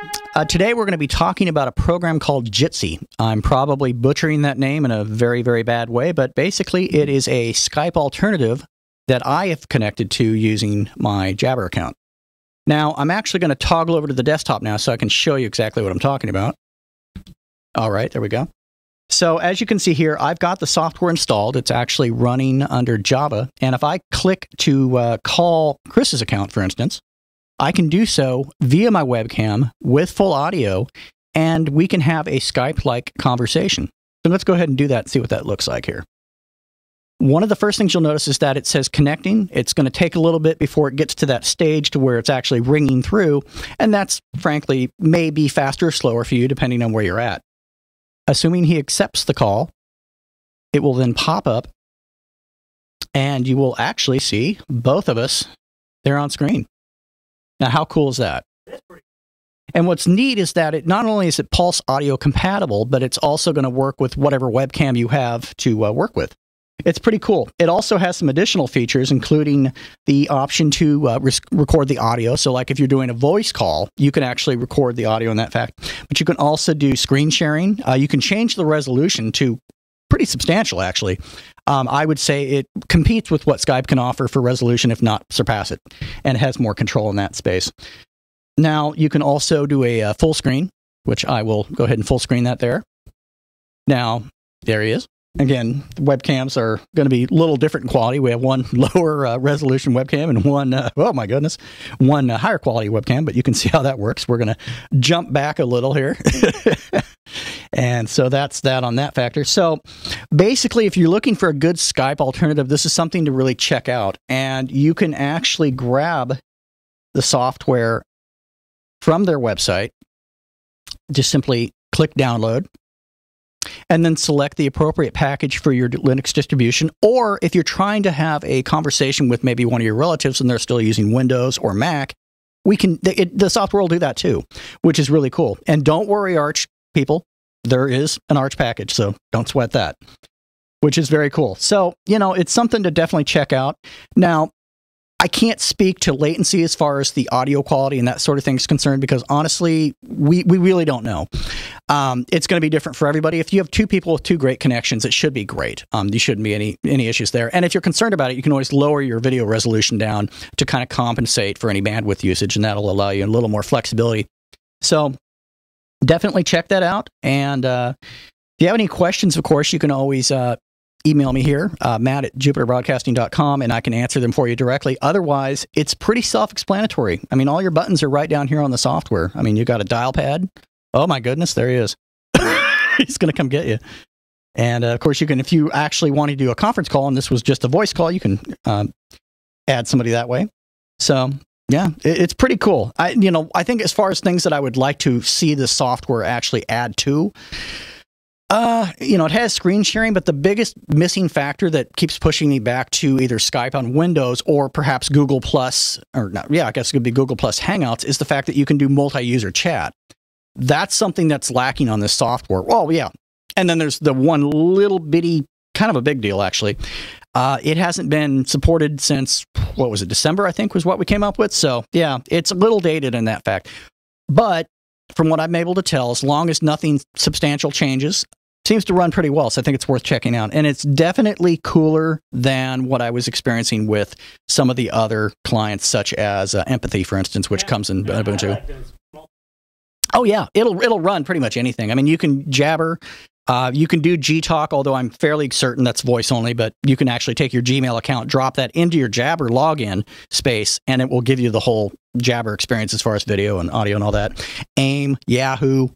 Today we're going to be talking about a program called Jitsi. I'm probably butchering that name in a very, very bad way, but basically it is a Skype alternative that I have connected to using my Jabber account. Now, I'm actually going to toggle over to the desktop now so I can show you exactly what I'm talking about. All right, there we go. So as you can see here, I've got the software installed. It's actually running under Java. And if I click to call Chris's account, for instance, I can do so via my webcam with full audio, and we can have a Skype-like conversation. So let's go ahead and do that and see what that looks like here. One of the first things you'll notice is that it says connecting. It's going to take a little bit before it gets to that stage to where it's actually ringing through, and that's, frankly, may be faster or slower for you depending on where you're at. Assuming he accepts the call, it will then pop up, and you will actually see both of us there on screen. Now, how cool is that? And what's neat is that it not only is it pulse audio compatible, but it's also going to work with whatever webcam you have to work with. It's pretty cool. It also has some additional features, including the option to record the audio. So like if you're doing a voice call, you can actually record the audio in that fact. But you can also do screen sharing. You can change the resolution to pretty substantial, actually. I would say it competes with what Skype can offer for resolution, if not surpass it, and it has more control in that space. Now, you can also do a full screen, which I will go ahead and full screen that there. Now, there he is. Again, the webcams are going to be a little different in quality. We have one lower resolution webcam and one, oh my goodness, one higher quality webcam, but you can see how that works. We're going to jump back a little here. And so that's that on that factor. So basically, if you're looking for a good Skype alternative, this is something to really check out. And you can actually grab the software from their website. Just simply click download, and then select the appropriate package for your Linux distribution. Or if you're trying to have a conversation with maybe one of your relatives and they're still using Windows or Mac, the software will do that too, which is really cool. And don't worry, Arch people, there is an Arch package, so don't sweat that, which is very cool. So, you know, it's something to definitely check out. Now, I can't speak to latency as far as the audio quality and that sort of thing is concerned, because honestly, we really don't know. It's going to be different for everybody. If you have two people with two great connections, it should be great. There shouldn't be any issues there. And if you're concerned about it, you can always lower your video resolution down to kind of compensate for any bandwidth usage, and that'll allow you a little more flexibility. So definitely check that out. And if you have any questions, of course, you can always email me here, Matt at jupiterbroadcasting.com, and I can answer them for you directly. Otherwise, it's pretty self-explanatory. I mean, all your buttons are right down here on the software. I mean, you got a dial pad. Oh my goodness, there he is. He's going to come get you. And of course, you can, if you actually want to do a conference call and this was just a voice call, you can add somebody that way. So yeah, it's pretty cool. I think as far as things that I would like to see the software actually add to, it has screen sharing, but the biggest missing factor that keeps pushing me back to either Skype on Windows or perhaps Google Plus, or not, yeah, I guess it could be Google Plus Hangouts, is the fact that you can do multi-user chat. That's something that's lacking on this software. Oh, yeah. And then there's the one little bitty kind of a big deal, actually. It hasn't been supported since, what was it, December, I think, was what we came up with. So, yeah, it's a little dated in that fact. But from what I'm able to tell, as long as nothing substantial changes, seems to run pretty well. So I think it's worth checking out. And it's definitely cooler than what I was experiencing with some of the other clients, such as Empathy, for instance, which comes in Ubuntu. Oh, yeah, it'll run pretty much anything. I mean, you can Jabber. You can do Gtalk, although I'm fairly certain that's voice only, but you can actually take your Gmail account, drop that into your Jabber login space, and it will give you the whole Jabber experience as far as video and audio and all that. AIM, Yahoo,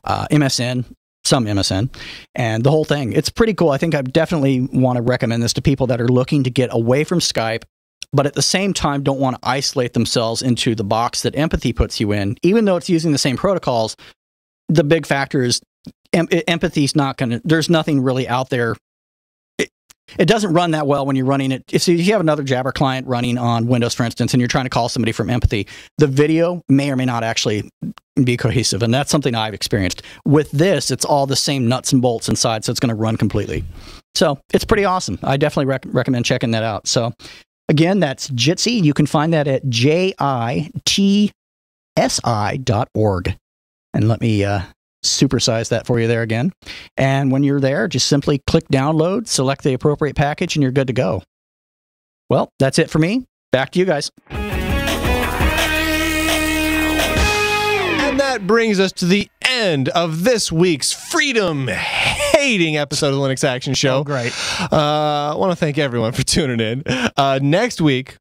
MSN, some MSN, and the whole thing. It's pretty cool. I think I definitely want to recommend this to people that are looking to get away from Skype, but at the same time don't want to isolate themselves into the box that Empathy puts you in. Even though it's using the same protocols, the big factor is Empathy's not going to, there's nothing really out there. It doesn't run that well when you're running it. If you have another Jabber client running on Windows, for instance, and you're trying to call somebody from Empathy, the video may or may not actually be cohesive. And that's something I've experienced. With this, it's all the same nuts and bolts inside, so it's going to run completely. So it's pretty awesome. I definitely recommend checking that out. So again, that's Jitsi. You can find that at jitsi.org. And let me supersize that for you there again. And when you're there, just simply click download, select the appropriate package, and you're good to go. Well, that's it for me. Back to you guys. And that brings us to the end of this week's freedom-hating episode of the Linux Action Show. Oh, great. I want to thank everyone for tuning in. Next week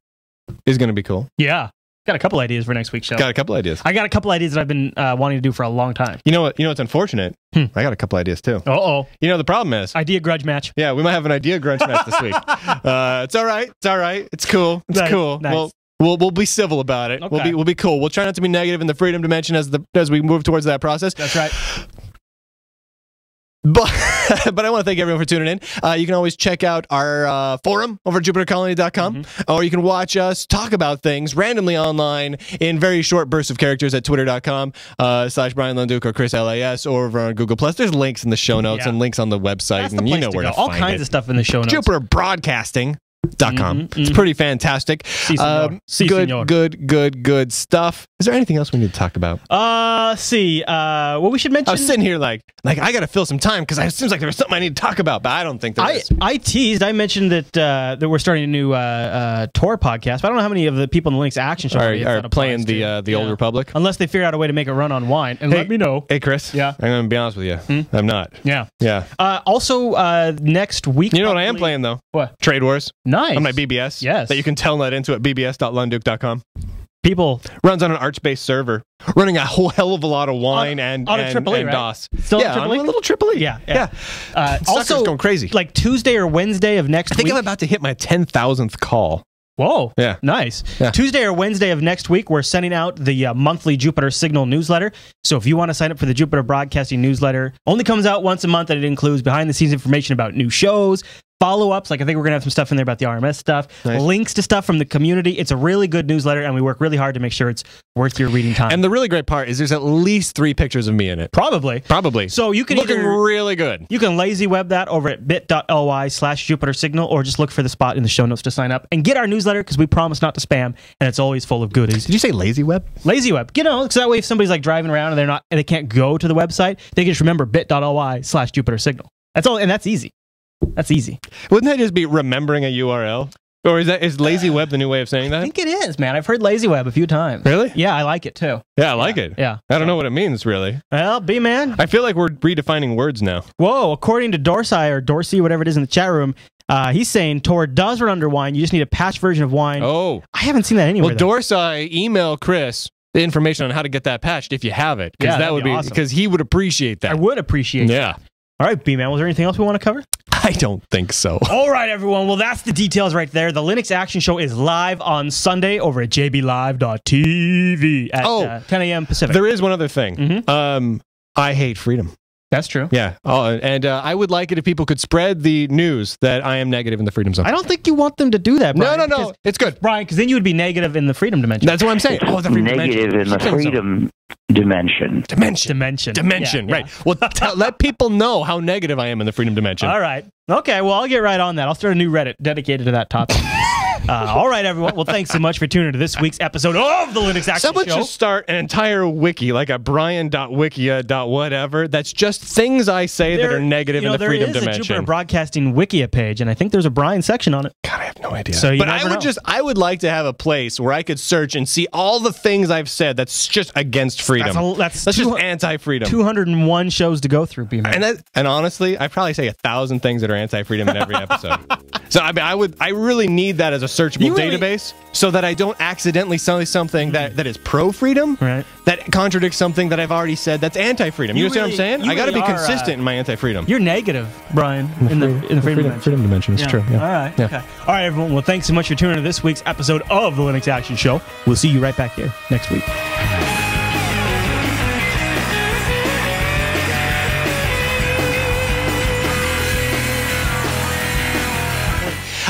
is going to be cool. Yeah. Got a couple ideas for next week's show. Got a couple ideas. I got a couple ideas that I've been wanting to do for a long time. You know what? You know what's unfortunate? I got a couple ideas too. Uh-oh. You know the problem is? Idea grudge match. Yeah, we might have an idea grudge match this week. It's all right. It's all right. It's cool. It's cool. Nice. We'll be civil about it. Okay. We'll be cool. We'll try not to be negative in the freedom dimension as we move towards that process. That's right. But I want to thank everyone for tuning in. You can always check out our forum over at jupitercolony.com, or you can watch us talk about things randomly online in very short bursts of characters at twitter.com /Brian Lunduke or Chris LAS, or over on Google+. There's links in the show notes and links on the website, That's and the you place know to where go. to find All kinds it. of stuff in the show notes. JupiterBroadcasting.com. It's pretty fantastic. Si, senor. Si, senor. Good stuff. Is there anything else we need to talk about? Well, we should mention. I was sitting here like I got to fill some time because it seems like there was something I need to talk about, but I don't think there is. I teased. I mentioned that we're starting a new tour podcast, but I don't know how many of the people in the Linux Action Show are playing the Old Republic. Unless they figure out a way to make it run on wine, and let me know. Hey, Chris. Yeah. I'm going to be honest with you. I'm not. Yeah. Yeah. Also, next week. You know what I am playing though? What? Trade Wars. Nice. On my BBS. Yes. That you can telnet into at bbs.lunduke.com. People runs on an Arch-based server, running a whole hell of a lot of wine and AAA, and right? DOS. Still yeah, on AAA? a little AAA. Yeah. Also, going crazy. Like Tuesday or Wednesday of next week. I think I'm about to hit my 10,000th call. Whoa. Yeah. Nice. Yeah. Tuesday or Wednesday of next week, we're sending out the monthly Jupiter Signal newsletter. So if you want to sign up for the Jupiter Broadcasting newsletter, only comes out once a month, and it includes behind-the-scenes information about new shows, follow-ups, like I think we're going to have some stuff in there about the RMS stuff, Nice. links to stuff from the community. It's a really good newsletter, and we work really hard to make sure it's worth your reading time. And the really great part is there's at least 3 pictures of me in it. Probably. So you can looking really good. You can lazy web that over at bit.ly/Jupiter Signal, or just look for the spot in the show notes to sign up and get our newsletter, because we promise not to spam, and it's always full of goodies. Did you say lazy web? Lazy web, because that way if somebody's like driving around and they can't go to the website, they can just remember bit.ly/Jupiter Signal. That's all, and that's easy. That's easy. Wouldn't that just be remembering a URL? Or is lazy web the new way of saying that? I think it is, man. I've heard lazy web a few times. Really? Yeah, I like it too. Yeah, I like it. Yeah. I don't know what it means, really. Well, B-man. I feel like we're redefining words now. Whoa, according to Dorsey, whatever it is in the chat room, he's saying Tor does run under wine. You just need a patched version of wine. Oh. I haven't seen that anywhere. Well, Dorsey, email Chris the information on how to get that patched if you have it. Because that would be awesome. Because he would appreciate that. I would appreciate that. All right, B-man, was there anything else we want to cover? I don't think so. All right, everyone. Well, that's the details right there. The Linux Action Show is live on Sunday over at jblive.tv at 10 a.m. Pacific. There is one other thing. I hate freedom. That's true. Yeah. Oh, and I would like it if people could spread the news that I am negative in the freedom zone. I don't think you want them to do that, Brian. No. It's good. Brian, because then you would be negative in the freedom dimension. That's what I'm saying. Oh, the freedom Negative dimension. in the freedom dimension. Dimension. Yeah, Right. Well, let people know how negative I am in the freedom dimension. All right. Okay, well, I'll get right on that. I'll start a new Reddit dedicated to that topic. All right, everyone. Well, thanks so much for tuning into this week's episode of the Linux Action Someone Show. should start an entire wiki, like a brian.wikia.whatever, that's just things I say that are negative in the freedom There is a dimension. Jupiter Broadcasting Wikia page, and I think there's a Brian section on it. God, I have no idea. So but I would like to have a place where I could search and see all the things I've said that's just against freedom. That's just anti-freedom. 201 shows to go through, B-Man. And honestly, I probably say 1,000 things that are anti-freedom in every episode. So I mean, I really need that as a searchable database so that I don't accidentally say something that is pro-freedom, right, that contradicts something that I've already said that's anti-freedom. You understand what I'm saying? I got to be consistent in my anti-freedom. You're negative, Brian, in the freedom dimension. It's true. Yeah. All right. Yeah. Okay. All right, everyone. Well, thanks so much for tuning in to this week's episode of the Linux Action Show. We'll see you right back here next week.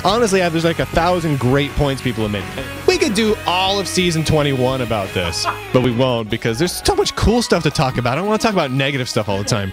Honestly, there's like 1,000 great points people have made. We could do all of season 21 about this, but we won't because there's so much cool stuff to talk about. I don't want to talk about negative stuff all the time.